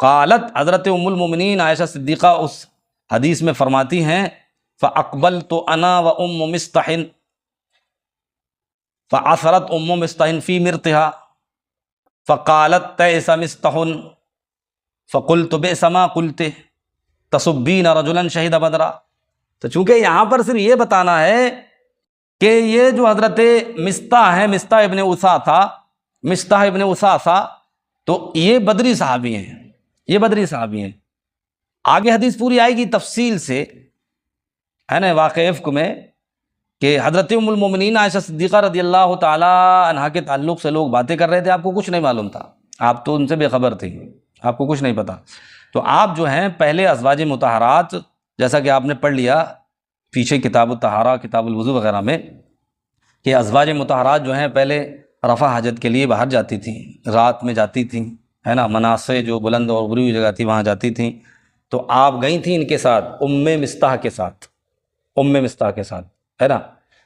Speaker 1: قالت، حضرت ام المومنین عائشہ صدیقہ اس حدیث میں فرماتی ہیں فَأَقْبَلْتُ أَنَا وَأُمُّ مِسْطَحٍ فَعَثَرَتْ أُمُّ مِسْطَحٍ فِي مِرْطِهَا فَقَالَتْ تَئِسَ مِسْطَحٌ فَقُلْتُ بِئْسَ مَا قُلْتِ تَسُبِّينَ رَجُلًا شَهِدَ بَدْرًا۔ تو چونکہ یہاں پر صرف یہ بتانا ہے کہ یہ جو حضرت مستح ہے، مستح ابن اسا تھا، تو یہ بدری صحابی ہیں، آگے حدیث پوری آئے گی تفصیل سے، ہے نا، واقع افک میں، کہ حضرت ام المومنین عائشہ صدیقہ رضی اللہ تعالی عنہا کے تعلق سے لوگ باتیں کر رہے تھے، آپ کو کچھ نہیں معلوم تھا، آپ تو ان سے بے خبر تھے، آپ کو کچھ نہیں پتا۔ تو آپ جو ہیں پہلے ازواج مطہرات، جیسا کہ آپ نے پڑھ لیا پیچھے کتاب الطہارہ، کتاب الوضو وغیرہ میں، کہ ازواج مطہرات جو ہیں پہلے رفع حاجت کے لیے باہر جاتی تھیں، رات میں جاتی تھیں، ہے نا، مناصے جو بلند اور بری ہوئی جگہ تھی وہاں جاتی تھیں، تو آپ گئی تھیں ان کے ساتھ، ام مستح کے ساتھ، ہے نا،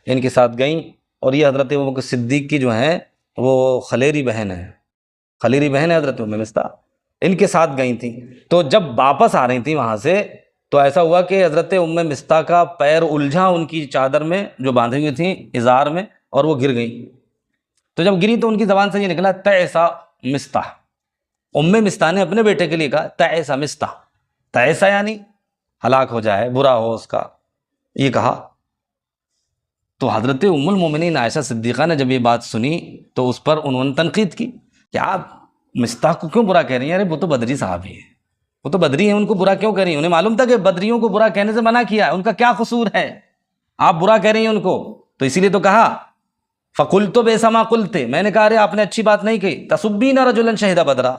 Speaker 1: ان کے ساتھ گئیں، اور یہ حضرت ابوبکر صدیق کی جو ہیں وہ خلیری بہن ہے حضرت ام مستح، ان کے ساتھ گئی تھیں۔ تو جب واپس آ رہی تھیں وہاں سے، تو ایسا ہوا کہ حضرت ام مستح کا پیر الجھا ان کی چادر میں جو باندھی ہوئی تھیں ازار میں، اور وہ گر گئیں۔ تو جب گری تو ان کی زبان سے یہ نکلا تعسا مستح، ام مستح نے اپنے بیٹے کے لیے کہا تعسا مستح، تعسا یعنی ہلاک ہو جائے، برا ہو اس کا، یہ کہا۔ تو حضرت ام المومنین عائشہ صدیقہ نے جب یہ بات سنی تو اس پر انہوں نے تنقید کی کہ آپ مستح کو کیوں برا کہہ رہی ہیں؟ ارے وہ تو بدری صحابی ہیں، وہ تو بدری ہیں، ان کو برا کیوں کہہ رہی ہیں؟ انہیں معلوم تھا کہ بدریوں کو برا کہنے سے منع کیا ہے، ان کا کیا قصور ہے، آپ برا کہہ رہی ہیں ان کو؟ تو اسی لیے تو کہا فَقُلْتُ بِئْسَ مَا قُلْتِ، میں نے کہا ارے آپ نے اچھی بات نہیں کہی، تَسُبِّينَ رَجُلًا شَهِدَ بَدْرًا،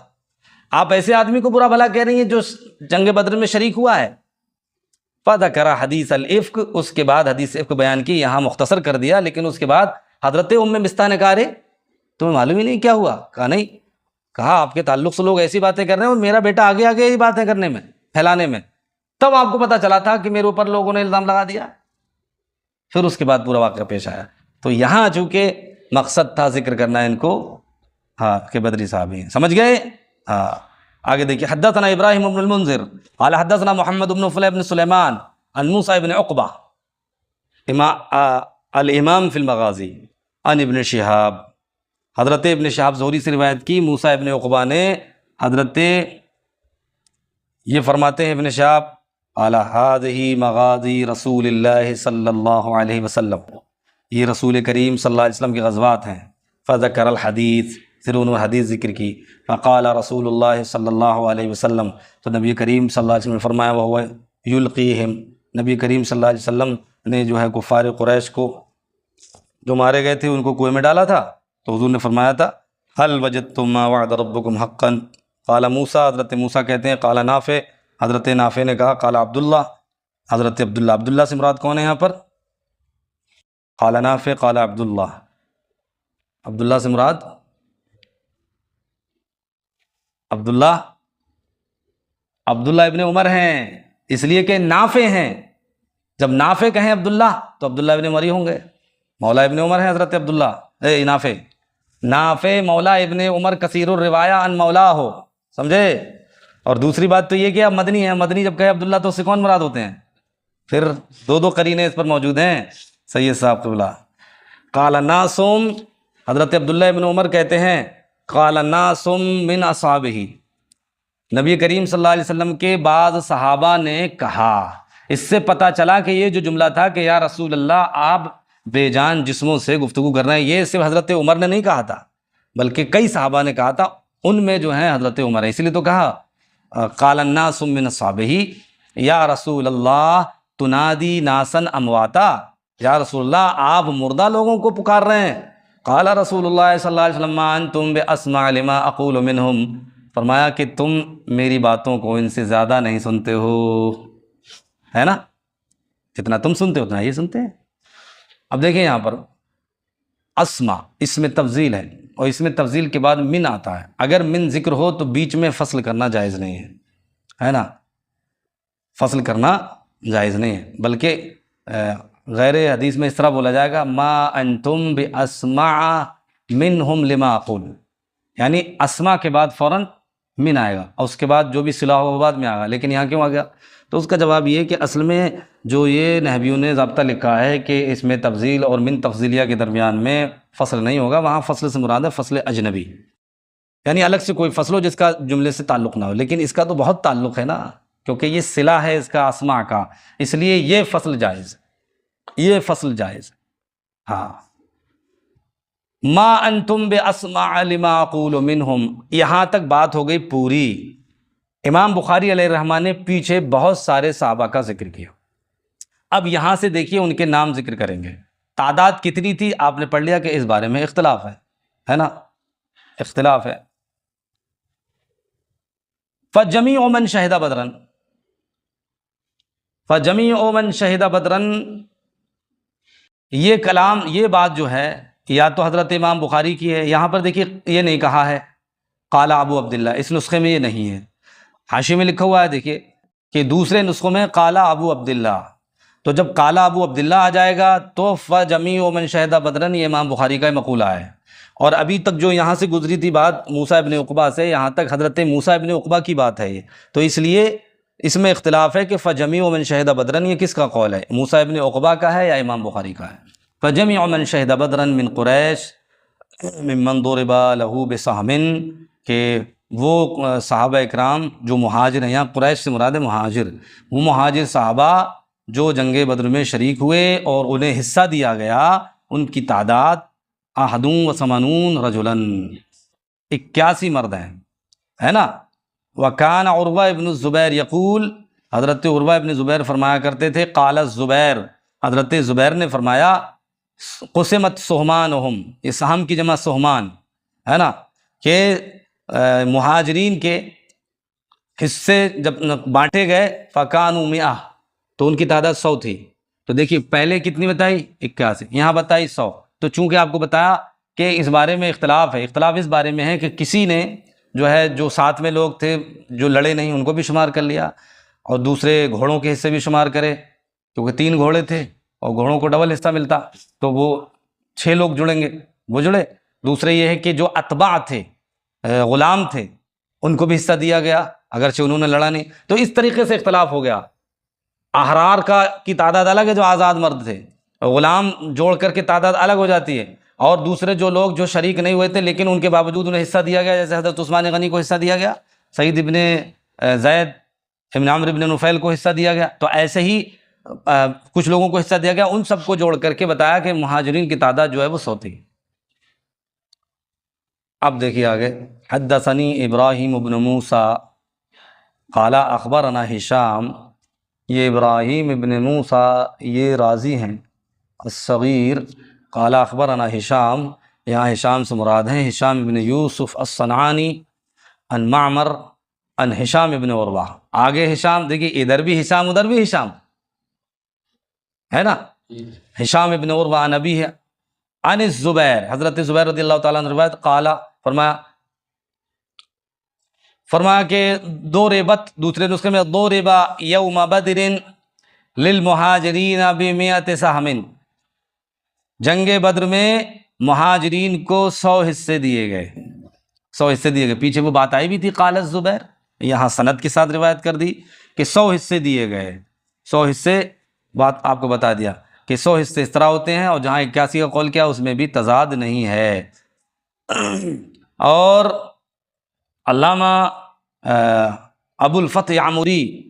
Speaker 1: آپ ایسے آدمی کو برا بھلا کہہ رہی ہیں جو جنگ بدر میں شریک ہوا ہے۔ فَذَكَرَ حدیث الافک، اس کے بعد حدیث افک بیان کی، یہاں مختصر کر دیا، لیکن اس کے بعد حضرت ام مستح نے کہا ارے تمہیں معلوم ہی نہیں کیا ہوا؟ کہا نہیں، کہا آپ کے تعلق سے لوگ ایسی باتیں کر رہے ہیں، اور میرا بیٹا آگے آگے یہ باتیں کرنے میں، پھیلانے میں، تب آپ کو پتا چلا تھا کہ میرے اوپر لوگوں نے الزام لگا دیا۔ پھر اس کے بعد پورا واقعہ پیش آیا۔ تو یہاں چونکہ مقصد تھا ذکر کرنا ان کو، ہاں، کہ بدری صحابی ہیں، سمجھ گئے؟ ہاں، آگے دیکھیے، حدثنا ابراہیم بن المنذر قال حدثنا محمد بن فلیح بن سلیمان عن موسیٰ بن عقبہ الامام فی المغازی عن ابن شہاب، حضرت ابن شہاب زہری سے روایت کی، موسیٰ ابن عقبہ نے، حضرت یہ فرماتے ہیں ابن شہاب قال هذه مغازی رسول اللہ صلی اللہ علیہ وسلم، یہ رسول کریم صلی اللہ علیہ وسلم کی غزوات ہیں۔ فذکر الحدیث، پھر انہوں نے حدیث ذکر کی۔ فقال رسول اللہ صلی اللہ علیہ وسلم، تو نبی کریم صلی اللہ علیہ وسلم نے فرمایا وہو یلقیہم، نبی کریم صلی اللہ علیہ وسلم نے جو ہے کفار قریش کو جو مارے گئے تھے ان کو کنویں میں ڈالا تھا، تو حضور نے فرمایا تھا هل وجدتم ما وعد ربکم حقا؟ قال موسیٰ، حضرت موسیٰ کہتے ہیں قال نافع، حضرت نافع نے کہا قال عبداللہ، حضرت عبداللہ سے مراد کون ہے یہاں پر؟ قال نافع قال عبداللہ سے مراد عبداللہ ابن عمر ہیں، اس لیے کہ نافع ہیں، جب نافع کہیں عبداللہ تو عبداللہ ابن عمر ہی ہوں گے، مولا ابن عمر ہے حضرت عبداللہ نافع، نافع مولا ابن عمر کثیر الروایہ ان مولا ہو، سمجھے؟ اور دوسری بات تو یہ کہ اب مدنی ہے، مدنی جب کہے عبداللہ تو اس سے کون مراد ہوتے ہیں؟ پھر دو قرینے اس پر موجود ہیں۔ سید صاحب قبلہ قال ناسم، حضرت عبداللہ ابن عمر کہتے ہیں قال ناسم من اصحابہ، نبی کریم صلی اللہ علیہ وسلم کے بعض صحابہ نے کہا، اس سے پتہ چلا کہ یہ جو جملہ تھا کہ یا رسول اللہ آپ بے جان جسموں سے گفتگو کر رہے ہیں، یہ صرف حضرت عمر نے نہیں کہا تھا بلکہ کئی صحابہ نے کہا تھا، ان میں جو ہیں حضرت عمر ہے، اس لیے تو کہا قال الناس من اصحابہ یا رسول اللہ تنادی ناسا امواتا، یا رسول اللہ آپ مردہ لوگوں کو پکار رہے ہیں۔ قال رسول اللہ صلی اللہ علیہ وسلم انتم باسمع لما اقول منہم، فرمایا کہ تم میری باتوں کو ان سے زیادہ نہیں سنتے ہو، ہے نا؟ جتنا تم سنتے ہو اتنا یہ سنتے ہیں۔ اب دیکھیں یہاں پر اسمع اس میں تفضیل ہے، اور اس میں تفضیل کے بعد من آتا ہے، اگر من ذکر ہو تو بیچ میں فصل کرنا جائز نہیں ہے نا؟ فصل کرنا جائز نہیں ہے، بلکہ غیر حدیث میں اس طرح بولا جائے گا ما انتم باسمع منہم لما اقول، یعنی اسمع کے بعد فوراً من آئے گا اور اس کے بعد جو بھی صلہ ہو بعد میں آئے گا، لیکن یہاں کیوں آ گیا؟ تو اس کا جواب یہ کہ اصل میں جو یہ نحویوں نے ضابطہ لکھا ہے کہ اس میں تفضیل اور من تفضیلیہ کے درمیان میں فصل نہیں ہوگا، وہاں فصل سے مراد ہے فصل اجنبی، یعنی الگ سے کوئی فصل ہو جس کا جملے سے تعلق نہ ہو، لیکن اس کا تو بہت تعلق ہے نا، کیونکہ یہ صلہ ہے اس کا اسماء کا، اس لیے یہ فصل جائز، یہ فصل جائز۔ ہاں ما انتم باسمع لما اقول منہم، یہاں تک بات ہو گئی پوری۔ امام بخاری علیہ الرحمہ نے پیچھے بہت سارے صحابہ کا ذکر کیا، اب یہاں سے دیکھیے ان کے نام ذکر کریں گے، تعداد کتنی تھی آپ نے پڑھ لیا کہ اس بارے میں اختلاف ہے نا؟ اختلاف ہے۔ فجمیع من شہد بدرن، فجمیع من شہد بدرن، یہ کلام، یہ بات جو ہے یا تو حضرت امام بخاری کی ہے، یہاں پر دیکھیے یہ نہیں کہا ہے قال ابو عبداللہ، اس نسخے میں یہ نہیں ہے، حاشیے میں لکھا ہوا ہے دیکھیے کہ دوسرے نسخوں میں قال ابو عبداللہ، تو جب قال ابو عبداللہ آ جائے گا تو فجمیع من شہد بدرن یہ امام بخاری کا مقولہ ہے، اور ابھی تک جو یہاں سے گزری تھی بات موسیٰ ابن عقبہ سے، یہاں تک حضرت موسیٰ ابن عقبہ کی بات ہے یہ، تو اس لیے اس میں اختلاف ہے کہ فجمیع من شہد بدرن یہ کس کا قول ہے، موسیٰ ابن عقبہ کا ہے یا امام بخاری کا ہے؟ فجمیع من شہد بدرن من قریش ممن ضرب لہ بسہم، کہ وہ صحابہ اکرام جو مہاجر ہیں، یہاں قریش سے مراد ہے مہاجر، وہ مہاجر صحابہ جو جنگ بدر میں شریک ہوئے اور انہیں حصہ دیا گیا، ان کی تعداد احدون و ثمانون رجلاً، 81 مرد ہیں، ہے نا؟ وکان عروہ ابن الزبیر یقول، حضرت عروہ ابن زبیر فرمایا کرتے تھے قال الزبیر، حضرت زبیر نے فرمایا قسمت سہمانہم، یہ سہم کی جمع سہمان ہے نا، کہ مہاجرین کے حصے جب بانٹے گئے فکانوا 100، تو ان کی تعداد 100 تھی، تو دیکھیے پہلے کتنی بتائی 81، یہاں بتائی 100، تو چونکہ آپ کو بتایا کہ اس بارے میں اختلاف ہے، اختلاف اس بارے میں ہے کہ کسی نے جو ہے جو ساتھ میں لوگ تھے جو لڑے نہیں ان کو بھی شمار کر لیا، اور دوسرے گھوڑوں کے حصے بھی شمار کرے، کیونکہ 3 گھوڑے تھے اور گھوڑوں کو ڈبل حصہ ملتا، تو وہ 6 لوگ جڑیں گے، وہ جڑے۔ دوسرے یہ ہے کہ جو اتباع تھے، غلام تھے، ان کو بھی حصہ دیا گیا اگرچہ انہوں نے لڑا نہیں، تو اس طریقے سے اختلاف ہو گیا۔ احرار کی تعداد الگ ہے جو آزاد مرد تھے، غلام جوڑ کر کے تعداد الگ ہو جاتی ہے، اور دوسرے جو لوگ جو شریک نہیں ہوئے تھے لیکن ان کے باوجود انہیں حصہ دیا گیا، جیسے حضرت عثمان غنی کو حصہ دیا گیا، سعید ابن زید ابن عمرو ابن نفیل کو حصہ دیا گیا، تو ایسے ہی کچھ لوگوں کو حصہ دیا گیا، ان سب کو جوڑ کر کے بتایا کہ مہاجرین کی تعداد جو ہے وہ 100 تھی۔ اب دیکھیے آگے، حدثنی ابراہیم ابن موسیٰ قال اخبرنا ہشام، یہ ابراہیم ابن موسیٰ یہ راضی ہیں الصغیر، قال اخبرنا ہشام، یہاں ہشام سے مراد ہیں ہشام ابن یوسف الصنعانی عن معمر عن ہشام ابن عروہ، آگے ہشام دیکھیے، ادھر بھی ہشام ادھر بھی ہشام ہے نا، ہشام ابن عروہ عن ابیہ عن الزبیر، حضرت زبیر رضی اللہ تعالیٰ عنہ روایت، قال فرمایا کہ ضربت، دوسرے نسخے میں ضرب یوم بدر للمہاجرین ب100 سہم، جنگ بدر میں مہاجرین کو 100 حصے دیے گئے، 100 حصے دیے گئے۔ پیچھے وہ بات آئی بھی تھی قال الزبیر، یہاں سند کے ساتھ روایت کر دی کہ 100 حصے دیے گئے۔ 100 حصے بات آپ کو بتا دیا کہ 100 حصے اس طرح ہوتے ہیں، اور جہاں 81 کا قول کیا اس میں بھی تضاد نہیں ہے۔ اور علامہ ابو الفتح عمری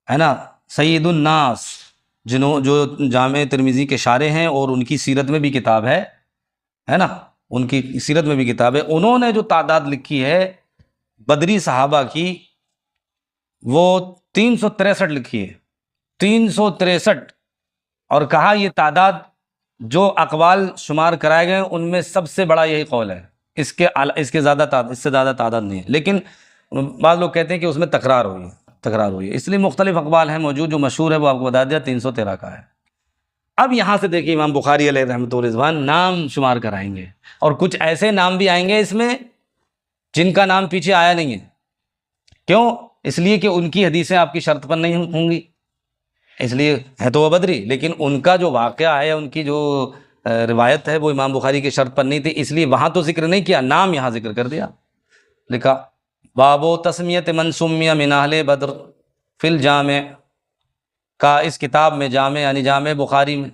Speaker 1: ہے نا، سید الناس، جو جامع ترمذی کے شارح ہیں اور ان کی سیرت میں بھی کتاب ہے نا، ان کی سیرت میں بھی کتاب ہے، انہوں نے جو تعداد لکھی ہے بدری صحابہ کی وہ 363 لکھی ہے، 363، اور کہا یہ تعداد جو اقوال شمار کرائے گئے ان میں سب سے بڑا یہی قول ہے، اس سے زیادہ تعداد نہیں ہے۔ لیکن بعض لوگ کہتے ہیں کہ اس میں تکرار ہوئی ہے، اس لیے مختلف اقوال ہیں موجود، جو مشہور ہے وہ آپ کو بتا دیا 313 کا ہے۔ اب یہاں سے دیکھیے امام بخاری علیہ رحمۃ الرضوان نام شمار کرائیں گے، اور کچھ ایسے نام بھی آئیں گے اس میں جن کا نام پیچھے آیا نہیں ہے۔ کیوں؟ اس لیے کہ ان کی حدیثیں آپ کی شرط پر نہیں ہوں گی، اس لیے ہے تو وہ بدری، لیکن ان کا جو واقعہ ہے، ان کی جو روایت ہے وہ امام بخاری کی شرط پر نہیں تھی، اس لیے وہاں تو ذکر نہیں کیا، نام یہاں ذکر کر دیا، لکھا باب تسمیت من سمی من اہل بدر فی الجامع، کا اس کتاب میں جامع یعنی جامع بخاری میں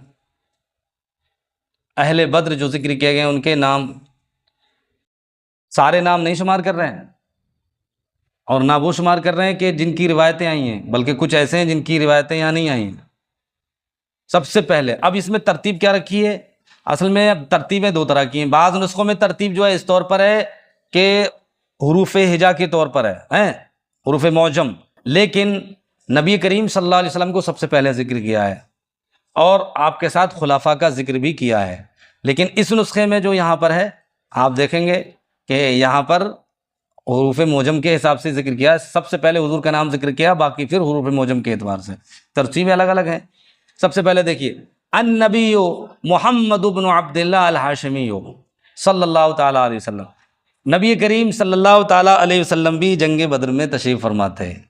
Speaker 1: اہل بدر جو ذکر کیے گئے ان کے نام، سارے نام نہیں شمار کر رہے ہیں، اور نہ وہ شمار کر رہے ہیں کہ جن کی روایتیں آئی ہیں، بلکہ کچھ ایسے ہیں جن کی روایتیں یہاں نہیں آئی ہیں۔ سب سے پہلے اب اس میں ترتیب کیا رکھی ہے؟ اصل میں اب ترتیبیں دو طرح کی ہیں، بعض نسخوں میں ترتیب جو ہے اس طور پر ہے کہ حروف ہجا کے طور پر ہے، حروف معجم، لیکن نبی کریم صلی اللہ علیہ وسلم کو سب سے پہلے ذکر کیا ہے، اور آپ کے ساتھ خلفاء کا ذکر بھی کیا ہے۔ لیکن اس نسخے میں جو یہاں پر ہے آپ دیکھیں گے کہ یہاں پر حروف معجم کے حساب سے ذکر کیا، سب سے پہلے حضور کا نام ذکر کیا، باقی پھر حروف معجم کے اعتبار سے ترتیبیں الگ الگ ہیں۔ سب سے پہلے دیکھیے النبی محمد بن عبداللہ الہاشمی صلی اللہ تعالیٰ علیہ وسلم، نبی کریم صلی اللہ تعالیٰ علیہ وسلم بھی جنگ بدر میں تشریف فرماتے ہیں،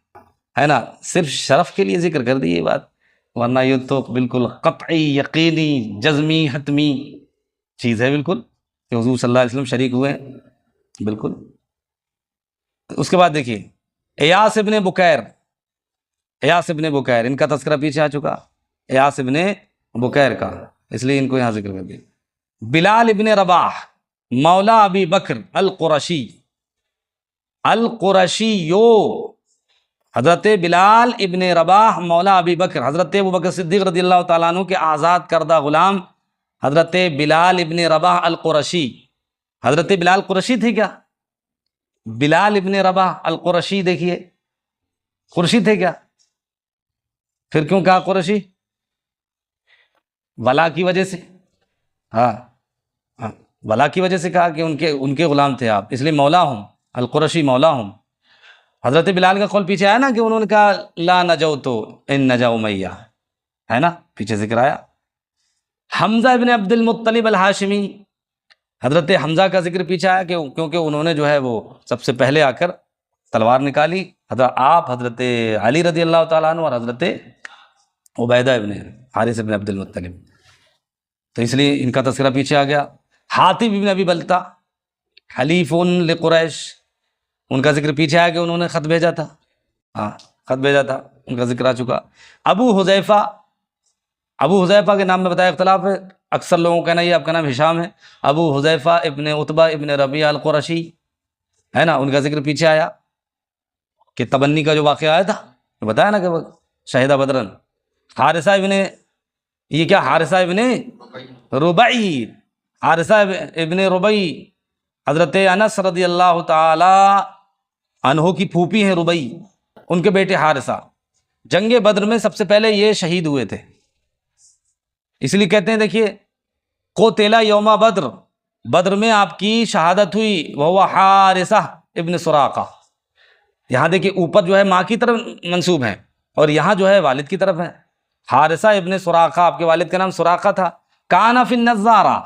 Speaker 1: ہے نا، صرف شرف کے لیے ذکر کر دی یہ بات، ورنہ یہ تو بالکل قطعی یقینی جزمی حتمی چیز ہے بالکل کہ حضور صلی اللہ علیہ وسلم شریک ہوئے ہیں، بالکل۔ اس کے بعد دیکھیے ایاس ابن بکیر، ان کا تذکرہ پیچھے آ چکا، ایاس ابن بکیر کا، اس لیے ان کو یہاں ذکر کر دیا۔ بلال ابن رباح مولا ابی بکر القرشی حضرت بلال ابن رباح مولا ابی بکر، حضرت ابوبکر صدیق رضی اللہ تعالیٰ عنہ کے آزاد کردہ غلام حضرت بلال ابن رباح القرشی۔ حضرت بلال قرشی تھے کیا؟ بلال ابن رباح القرشی، دیکھیے قرشی تھے کیا؟ پھر کیوں کہا قرشی؟ ولا کی وجہ سے، ہاں ولا کی وجہ سے کہا کہ ان کے غلام تھے آپ، اس لیے مولا ہوں، القرشی مولا ہوں۔ حضرت بلال کا قول پیچھے آیا نا کہ انہوں نے کہا لا نجوت ان نجا امیہ، ہے نا، پیچھے ذکر آیا۔ حمزہ ابن عبد المطلب الہاشمی، حضرت حمزہ کا ذکر پیچھے آیا کیونکہ انہوں نے جو ہے وہ سب سے پہلے آ کر تلوار نکالی، حضرت علی رضی اللہ تعالیٰ عنہ اور حضرت عبیدہ ابن حارث ابن عبد المطلب، تو اس لیے ان کا تذکرہ پیچھے آ گیا۔ حاطب ابن ابی بلتہ حلیف لقریش، ان کا ذکر پیچھے آیا کہ انہوں نے خط بھیجا تھا، خط بھیجا تھا، ان کا ذکر آ چکا۔ ابو حذیفہ کے نام میں بتایا اختلاف ہے، اکثر لوگوں کا کہنا یہ آپ کا نام ہشام ہے، ابو حذیفہ ابن عتبہ ابن ربیعہ القرشی، ہے نا، ان کا ذکر پیچھے آیا کہ تبنی کا جو واقعہ آیا تھا بتایا نا کہ وہ شہیدہ بدرن۔ حارثہ ابن ربعی، حارثہ ابن ربعی حضرت انس رضی اللہ تعالی عنہ کی پھوپھی ہیں ربعی، ان کے بیٹے حارثہ، جنگ بدر میں سب سے پہلے یہ شہید ہوئے تھے، اس لیے کہتے ہیں دیکھیے قتل یوم بدر میں آپ کی شہادت ہوئی، وہ حارثہ ابن سراقہ، یہاں دیکھیے اوپر جو ہے ماں کی طرف منسوب ہیں اور یہاں جو ہے والد کی طرف ہے، حارثہ ابن سراقہ، آپ کے والد کا نام سراقہ تھا۔ کان فی النظارہ،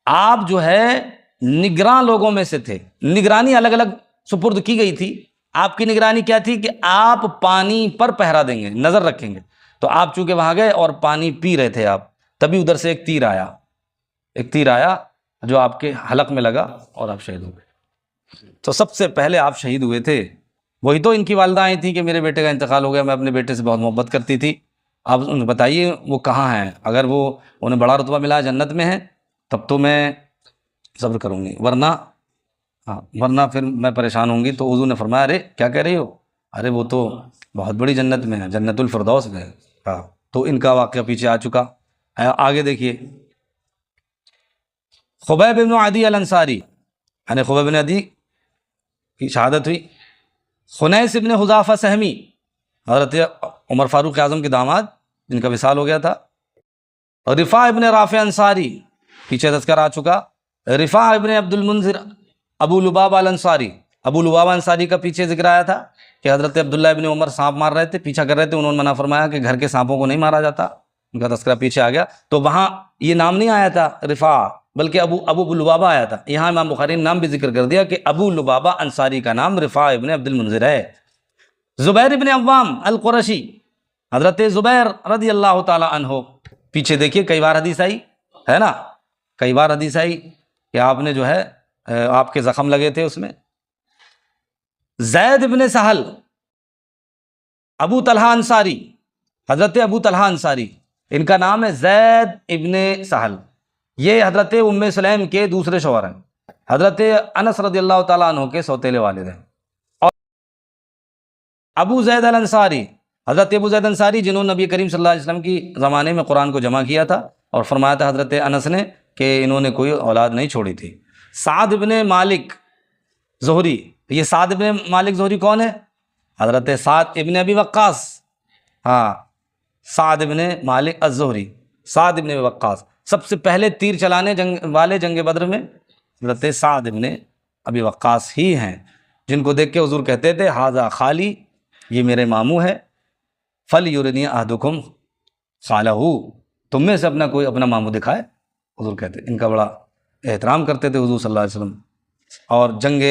Speaker 1: آپ جو ہے نگراں لوگوں میں سے تھے، نگرانی الگ الگ سپرد کی گئی تھی، آپ کی نگرانی کیا تھی کہ آپ پانی پر پہرا دیں گے، نظر رکھیں گے، تو آپ چونکہ وہاں گئے اور پانی پی رہے تھے آپ، تبھی ادھر سے ایک تیر آیا، ایک تیر آیا جو آپ کے حلق میں لگا اور آپ شہید ہو گئے۔ تو سب سے پہلے آپ شہید ہوئے تھے۔ وہی تو ان کی والدہ آئی تھیں کہ میرے بیٹے کا انتقال ہو گیا، میں اپنے بیٹے سے بہت محبت کرتی تھی، آپ بتائیے وہ کہاں ہیں؟ اگر وہ انہیں بڑا رتبہ ملا جنت میں ہے تب تو میں صبر کروں گی، ورنہ پھر میں پریشان ہوں گی۔ تو حضور نے فرمایا ارے کیا کہہ رہی ہو؟ ارے وہ تو بہت بڑی جنت میں ہے، جنت الفردوس میں ہے۔ تو ان کا واقعہ پیچھے آ چکا۔ آگے دیکھیے، خبیب بن عدی الانصاری، یعنی خبیب بن عدی کی شہادت ہوئی۔ خنیس بن حذافہ سہمی، حضرت عمر فاروق اعظم کے داماد جن کا وصال ہو گیا تھا۔ اور رفاع ابن رافع انصاری، پیچھے تذکر آ چکا۔ رفاع ابن عبد المنذر ابو لبابہ الانصاری، ابو لبابہ انصاری کا پیچھے ذکر آیا تھا کہ حضرت عبداللہ ابن عمر سانپ مار رہے تھے، پیچھا کر رہے تھے، انہوں نے منع فرمایا کہ گھر کے سانپوں کو نہیں مارا جاتا، ان کا تذکرہ پیچھے آ گیا۔ تو وہاں یہ نام نہیں آیا تھا رفاع، بلکہ ابو لبابہ آیا تھا۔ یہاں امام بخاری نے نام بھی ذکر کر دیا کہ ابو لبابہ انصاری کا نام رفاع ابن عبد المنذر ہے۔ زبیر ابن عوام القرشی، حضرت زبیر رضی اللہ تعالی عنہ، پیچھے دیکھیے کئی بار حدیث آئی ہے نا، کئی بار حدیث آئی کہ آپ نے جو ہے آپ کے زخم لگے تھے اس میں۔ زید ابن سہل ابو طلحہ انصاری، حضرت ابو طلحہ انصاری، ان کا نام ہے زید ابن سہل، یہ حضرت ام سلیم کے دوسرے شوہر ہیں، حضرت انس رضی اللہ تعالیٰ عنہ کے سوتیلے والد ہیں۔ اور ابو زید الانصاری، حضرت ابو زید انصاری جنہوں نے نبی کریم صلی اللہ علیہ وسلم کی زمانے میں قرآن کو جمع کیا تھا، اور فرمایا تھا حضرت انس نے کہ انہوں نے کوئی اولاد نہیں چھوڑی تھی۔ سعد ابن مالک زہری، یہ سعد ابن مالک زہری کون ہے؟ حضرت سعد ابن ابی وقاص، سعد ابن مالک الزہری، سعد ابن ابی وقاص، سب سے پہلے تیر چلانے والے جنگ بدر میں حضرت سعد ابن ابی وقاص ہی ہیں، جن کو دیکھ کے حضور کہتے تھے ھذا خالی، یہ میرے ماموں ہے، فلیرنی احدکم خالہ، تم میں سے اپنا کوئی اپنا ماموں دکھائے، حضور کہتے، ان کا بڑا احترام کرتے تھے حضور صلی اللہ علیہ وسلم۔ اور جنگ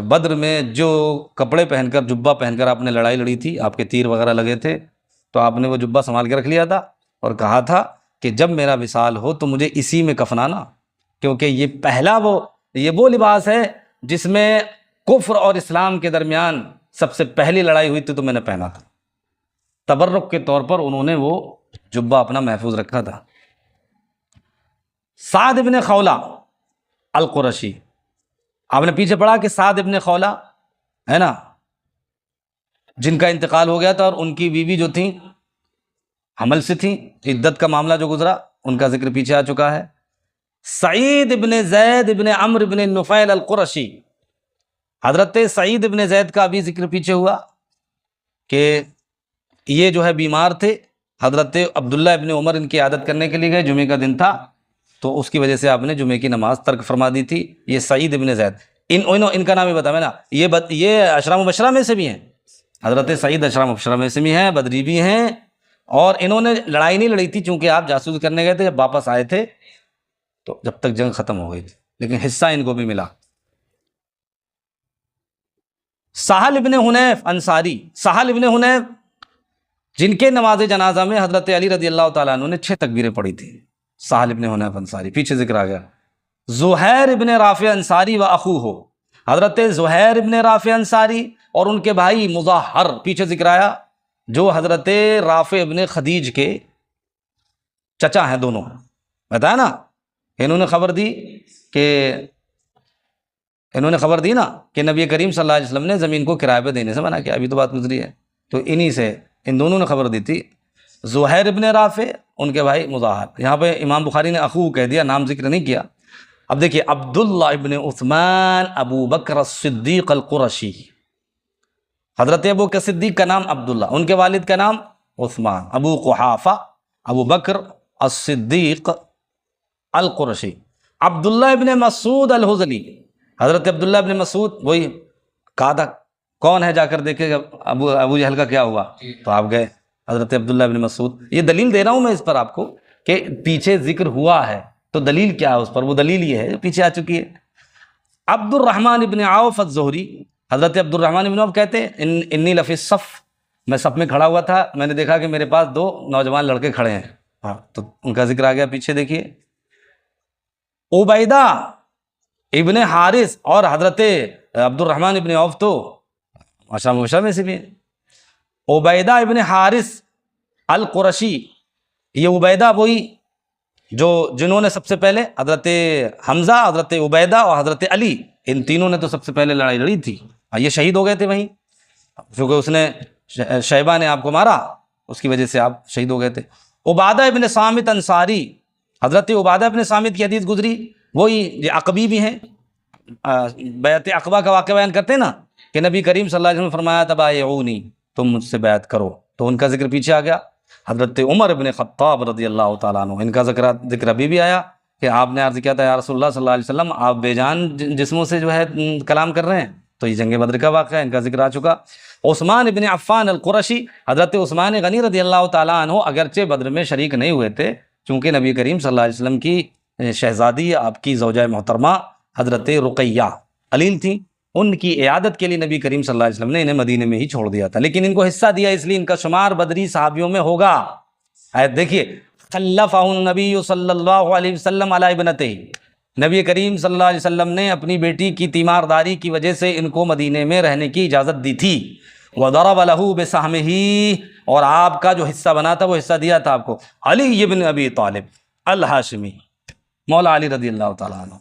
Speaker 1: بدر میں جو کپڑے پہن کر، جبہ پہن کر آپ نے لڑائی لڑی تھی، آپ کے تیر وغیرہ لگے تھے، تو آپ نے وہ جبہ سنبھال کے رکھ لیا تھا اور کہا تھا کہ جب میرا وصال ہو تو مجھے اسی میں کفنانا، کیونکہ یہ پہلا وہ لباس ہے جس میں کفر اور اسلام کے درمیان سب سے پہلی لڑائی ہوئی تھی، تو میں نے پہنا تھا۔ تبرک کے طور پر انہوں نے وہ جبہ اپنا محفوظ رکھا تھا۔ سعد ابن خولہ القرشی، آپ نے پیچھے پڑھا کہ سعد ابن خولہ ہے نا، جن کا انتقال ہو گیا تھا، اور ان کی بیوی جو تھیں حمل سے تھیں، عدت کا معاملہ جو گزرا ان کا ذکر پیچھے آ چکا ہے۔ سعید ابن زید ابن عمرو ابن نفیل القرشی، حضرت سعید ابن زید کا بھی ذکر پیچھے ہوا کہ یہ جو ہے بیمار تھے، حضرت عبداللہ ابن عمر ان کی عیادت کرنے کے لیے گئے، جمعے کا دن تھا، تو اس کی وجہ سے آپ نے جمعے کی نماز ترک فرما دی تھی۔ یہ سعید ابن زید، ان کا نام ہی بتا میں نا، یہ عشرہ مبشرہ میں سے بھی ہیں، حضرت سعید عشرہ مبشرہ میں سے بھی ہیں، بدری بھی ہیں، اور انہوں نے لڑائی نہیں لڑی تھی، چونکہ آپ جاسوس کرنے گئے تھے، جب واپس آئے تھے تو جب تک جنگ ختم ہو گئی تھی، لیکن حصہ ان کو بھی ملا۔ سہل ابن حنیف انصاری، سہل ابن حنیف جن کے نماز جنازہ میں حضرت علی رضی اللہ تعالیٰ عنہ نے 6 تکبیریں پڑھی تھی، سہل ابن حنیف انصاری، پیچھے ذکر آ گیا۔ زہیر ابن رافع انصاری و اخوہ، حضرت زہیر ابن رافع انصاری اور ان کے بھائی مظاہر، پیچھے ذکر آیا، جو حضرت رافع ابن خدیج کے چچا ہیں دونوں، بتایا نا، انہوں نے خبر دی نا کہ نبی کریم صلی اللہ علیہ وسلم نے زمین کو کرائے پہ دینے سے منع کیا، ابھی تو بات گزری ہے، تو انہی سے ان دونوں نے خبر دی تھی، زہیر ابن رافع، ان کے بھائی مظاہر۔ یہاں پہ امام بخاری نے اخو کہہ دیا، نام ذکر نہیں کیا۔ اب دیکھیے، عبداللہ ابن عثمان ابو بکر الصدیق القرشی، حضرت ابو بکر صدیق کا نام عبداللہ، ان کے والد کا نام عثمان، ابو قحافہ ابو بکر الصدیق القرشی۔ عبداللہ ابن مسعود الحزلی، حضرت عبداللہ ابن مسعود، وہی کہا تھا کون ہے، جا کر دیکھے ابو جہل کا کیا ہوا، تو آپ گئے، حضرت عبداللہ ابن مسعود۔ یہ دلیل دے رہا ہوں میں اس پر آپ کو کہ پیچھے ذکر ہوا ہے تو دلیل کیا ہے اس پر، وہ دلیل یہ ہے جو پیچھے آ چکی ہے۔ عبد الرحمن ابن عوف الزہری، حضرت عبد الرحمن ابن عوف کہتے ہیں انی لفی الصف، میں صف میں کھڑا ہوا تھا، میں نے دیکھا کہ میرے پاس 2 نوجوان لڑکے کھڑے ہیں، تو ان کا ذکر آ گیا، پیچھے دیکھیے۔ عبیدہ ابن حارث اور حضرت عبد الرحمن ابن عوف تو ماشاء میں سے بھی ہیں۔ عبیدہ ابن حارث القرشی، یہ عبیدہ وہی جنہوں نے سب سے پہلے حضرت حمزہ، حضرت عبیدہ اور حضرت علی، ان تینوں نے تو سب سے پہلے لڑائی لڑی تھی، یہ شہید ہو گئے تھے وہیں، کیونکہ اس نے شیبہ نے آپ کو مارا، اس کی وجہ سے آپ شہید ہو گئے تھے۔ عبادہ ابن صامت انصاری، حضرت عبادہ ابن صامت کی حدیث گزری، وہی یہ عقبی بھی ہیں، بیعت عقبہ کا واقعہ بیان کرتے ہیں نا کہ نبی کریم صلی اللہ علیہ وسلم نے فرمایا تبایعونی، تم مجھ سے بیعت کرو، تو ان کا ذکر پیچھے آ گیا۔ حضرت عمر ابن خطاب رضی اللہ تعالیٰ عنہ، ان کا ذکر ابھی بھی آیا کہ آپ نے عرض کیا تھا یا رسول اللہ صلی اللہ علیہ وسلم، آپ بے جان جسموں سے جو ہے کلام کر رہے ہیں، تو یہ جنگ بدر کا واقعہ ہے، ان کا ذکر آ چکا۔ عثمان ابن عفان القرشی، حضرت عثمان غنی رضی اللہ تعالیٰ عنہ اگرچہ بدر میں شریک نہیں ہوئے تھے، چونکہ نبی کریم صلی اللہ علیہ وسلم کی شہزادی، آپ کی زوجہ محترمہ حضرت رقیہ علیل تھیں، ان کی عیادت کے لیے نبی کریم صلی اللہ علیہ وسلم نے انہیں مدینے میں ہی چھوڑ دیا تھا، لیکن ان کو حصہ دیا، اس لیے ان کا شمار بدری صحابیوں میں ہوگا۔ دیکھیے خلفہ النبی صلی اللہ علیہ وسلم علی ابنتہ، نبی کریم صلی اللہ علیہ وسلم نے اپنی بیٹی کی تیمارداری کی وجہ سے ان کو مدینے میں رہنے کی اجازت دی تھی۔ وضرب له بسہمہ، اور آپ کا جو حصہ بنا تھا وہ حصہ دیا تھا آپ کو علی ابن ابی طالب الہاشمی، مولا علی رضی اللہ تعالیٰ عنہ۔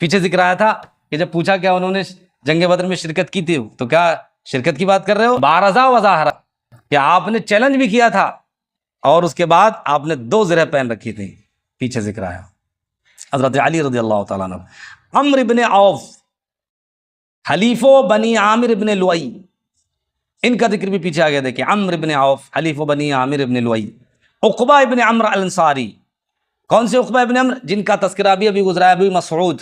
Speaker 1: پیچھے ذکر آیا تھا کہ جب پوچھا کیا انہوں نے جنگ بدر میں شرکت کی تھی، تو کیا شرکت کی بات کر رہے ہو؟ بارزہ وظاہرہ، کہ آپ نے چیلنج بھی کیا تھا، اور اس کے بعد آپ نے 2 زرہ پہن رکھی تھی، پیچھے ذکر آیا۔ حضرت علی رضی اللہ تعالیٰ عنہ، عمرو ابن عوف حلیف بنی عامر ابن لؤی، ان کا ذکر بھی پیچھے آ گیا، دیکھیں عمرو ابن عوف حلیف بنی عامر ابن لؤی۔ عقبہ ابن عمرو الانصاری، کون سے عقبہ ابن عمرو؟ جن کا تذکرہ بھی ابھی گزرا ہے، ابھی مسعود،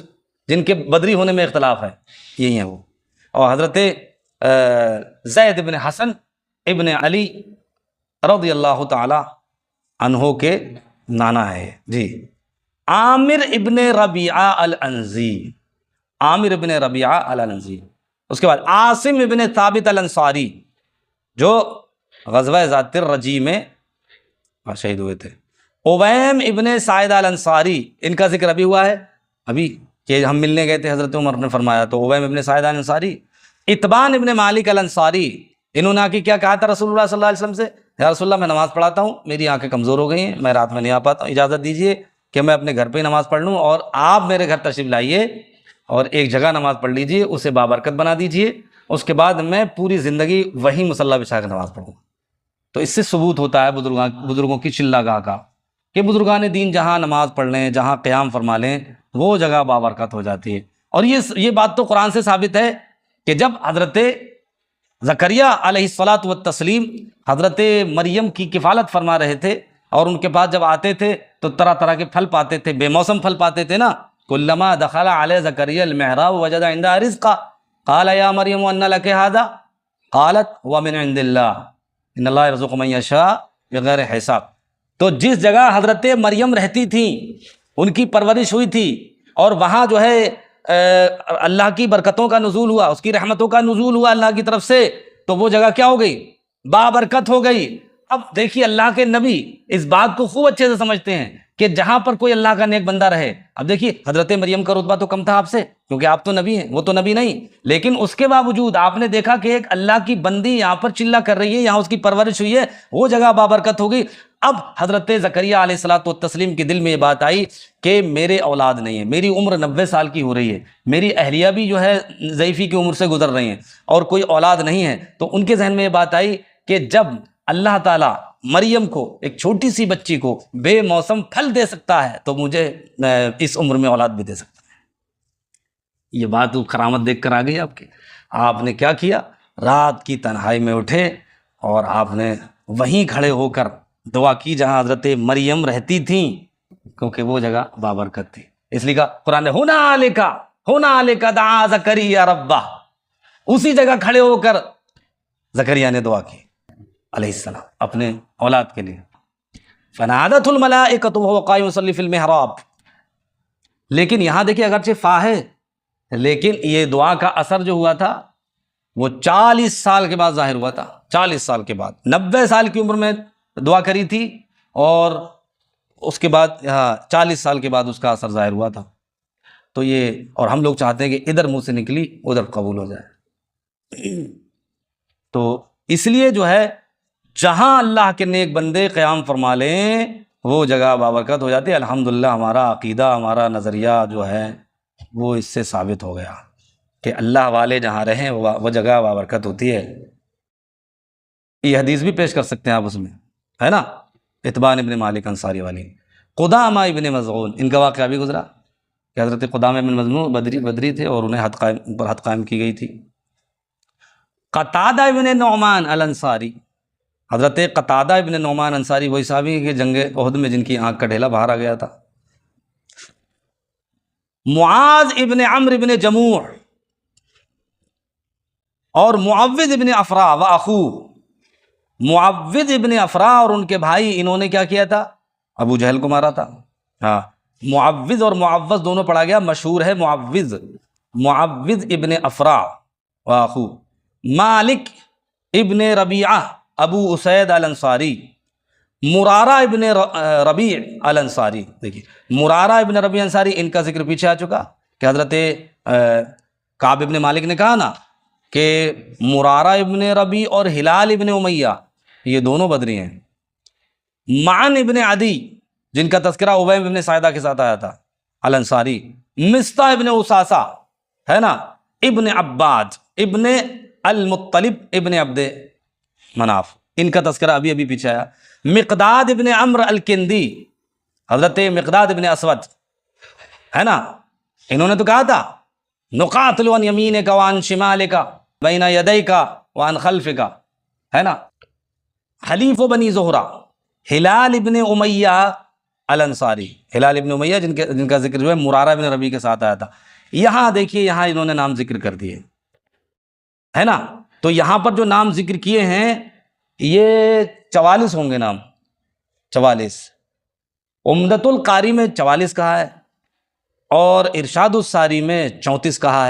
Speaker 1: جن کے بدری ہونے میں اختلاف ہے، یہی ہیں وہ۔ اور حضرت زید ابن حسن ابن علی رضی اللہ تعالی عنہ کے نانا ہے جی۔ عامر ابن ربیعہ الانزی، عامر ابن ربیعہ الانزی۔ اس کے بعد عاصم ابن ثابت الانصاری، جو غزوہ ذات الرجی میں شہید ہوئے تھے۔ اویم ابن سعید الانصاری، ان کا ذکر ابھی ہوا ہے، ابھی کہ ہم ملنے گئے تھے، حضرت عمر نے فرمایا، تو اویم ابن سعید الانصاری۔ اتبان ابن مالک الانصاری، انہوں نے آ کے کیا کہا تھا رسول اللہ صلی اللہ علیہ وسلم سے؟ یا رسول اللہ، میں نماز پڑھاتا ہوں، میری آنکھیں کمزور ہو گئی ہیں، میں رات میں نہیں آ پاتا ہوں، اجازت دیجیے کہ میں اپنے گھر پہ ہی نماز پڑھ لوں، اور آپ میرے گھر تشریف لائیے اور ایک جگہ نماز پڑھ لیجیے، اسے بابرکت بنا دیجیے، اس کے بعد میں پوری زندگی وہی مصلی بچھا کے نماز پڑھوں۔ تو اس سے ثبوت ہوتا ہے بزرگوں کی چلہ گاہ کا، کہ بزرگان دین جہاں نماز پڑھ لیں، جہاں قیام فرما لیں، وہ جگہ بابرکت ہو جاتی ہے۔ اور یہ بات تو قرآن سے ثابت ہے کہ جب حضرت زکریا علیہ الصلاۃ والتسلیم حضرت مریم کی کفالت فرما رہے تھے، اور ان کے پاس جب آتے تھے تو طرح طرح کے پھل پاتے تھے، بے موسم پھل پاتے تھے نا۔ کلما دخل علی زکریا المحراب وجد عندها رزقا قال یا مریم ان لک ھذا قالت هو من عند اللہ ان اللہ یرزق من یشاء بغیر حساب۔ تو جس جگہ حضرت مریم رہتی تھیں، ان کی پرورش ہوئی تھی، اور وہاں جو ہے اللہ کی برکتوں کا نزول ہوا، اس کی رحمتوں کا نزول ہوا اللہ کی طرف سے، تو وہ جگہ کیا ہو گئی؟ بابرکت ہو گئی۔ اب دیکھیے اللہ کے نبی اس بات کو خوب اچھے سے سمجھتے ہیں کہ جہاں پر کوئی اللہ کا نیک بندہ رہے۔ اب دیکھیے حضرت مریم کا رتبہ تو کم تھا آپ سے، کیونکہ آپ تو نبی ہیں، وہ تو نبی نہیں، لیکن اس کے باوجود آپ نے دیکھا کہ ایک اللہ کی بندی یہاں پر چلہ کر رہی ہے، یہاں اس کی پرورش ہوئی ہے، وہ جگہ بابرکت ہو گئی۔ اب حضرت زکریا علیہ الصلاۃ والتسلیم کے دل میں یہ بات آئی کہ میرے اولاد نہیں ہے، میری عمر 90 سال کی ہو رہی ہے، میری اہلیہ بھی جو ہے ضعیفی کی عمر سے گزر رہی ہیں، اور کوئی اولاد نہیں ہے۔ تو ان کے ذہن میں یہ بات آئی کہ جب اللہ تعالیٰ مریم کو، ایک چھوٹی سی بچی کو بے موسم پھل دے سکتا ہے، تو مجھے اس عمر میں اولاد بھی دے سکتا ہے۔ یہ بات کرامت دیکھ کر آ گئی آپ کی۔ آپ نے کیا کیا؟ رات کی تنہائی میں اٹھے اور آپ نے وہیں کھڑے ہو کر دعا کی جہاں حضرت مریم رہتی تھیں، کیونکہ وہ جگہ بابرکت تھی۔ اس لیے کہا قرآن نے ہنالک دعا زکریا ربہ، اسی جگہ کھڑے ہو کر زکریا نے دعا کی علیہ السلام اپنے اولاد کے لیے۔ فنادت الملائکۃ وهو قائم یصلی فی المحراب، لیکن یہاں دیکھیے اگرچہ فا ہے، لیکن یہ دعا کا اثر جو ہوا تھا وہ 40 سال کے بعد ظاہر ہوا تھا۔ 40 سال کے بعد، 90 سال کی عمر میں دعا کری تھی، اور اس کے بعد 40 سال کے بعد اس کا اثر ظاہر ہوا تھا. تو یہ، اور ہم لوگ چاہتے ہیں کہ ادھر منہ سے نکلی ادھر قبول ہو جائے. تو اس لیے جو ہے جہاں اللہ کے نیک بندے قیام فرما لیں وہ جگہ بابرکت ہو جاتی ہے. الحمدللہ ہمارا عقیدہ، ہمارا نظریہ جو ہے وہ اس سے ثابت ہو گیا کہ اللہ والے جہاں رہیں وہ جگہ بابرکت ہوتی ہے. یہ حدیث بھی پیش کر سکتے ہیں آپ اس میں، ہے نا، اتبان ابن مالک انصاری والی. قدامہ ابن مظعون، ان کا واقعہ بھی گزرا کہ حضرت قدامہ ابن مظعون بدری تھے اور انہیں حد قائم کی گئی تھی. قتادہ ابن نعمان الانصاری، حضرت قتادہ ابن نعمان انصاری وہی صحابی کہ جنگ احد میں جن کی آنکھ کا ڈھیلا باہر آ گیا تھا. معاذ ابن عمرو ابن جموع اور معوذ ابن افرا و اخوہ، معوذ ابن افرا اور ان کے بھائی، انہوں نے کیا کیا تھا؟ ابو جہل کو مارا تھا. معوذ اور معوذ دونوں پڑھا گیا، مشہور ہے معوذ ابن افرا و اخوہ. مالک ابن ربیعہ ابو اسید الانصاری، مرارہ ابن ربیع الانصاری. دیکھیے مرارہ ابن ربیع انصاری، ان کا ذکر پیچھے آ چکا کہ حضرت کعب ابن مالک نے کہا نا کہ مرارہ ابن ربیع اور ہلال ابن امیہ یہ دونوں بدری ہیں. معن ابن عدی جن کا تذکرہ عبیم ابن ساعدہ کے ساتھ آیا تھا الانصاری. مصطح ابن اساسہ ہے نا، ابن عباد ابن المطلب ابن عبد مناف، ان کا تذکرہ ابھی پیچھے آیا. مقداد ابن عمرو الکندی، حضرت مقداد ابن اسود ہے نا، انہوں نے تو کہا تھا نقاتل عن یمینک وعن شمالک بین یدیک وعن خلفک، ہے نا. حلیف بنی زہرہ ہلال ابن امیہ الانصاری، ہلال ابن امیہ جن کا ذکر جو ہے مرارہ ابن ربیع کے ساتھ آیا تھا. یہاں دیکھیے یہاں انہوں نے نام ذکر کر دیے، ہے نا. تو یہاں پر جو نام ذکر کیے ہیں یہ 44 ہوں گے نام، 44. عمدۃ القاری میں 44 کہا ہے اور ارشاد الساری میں 34 کہا ہے.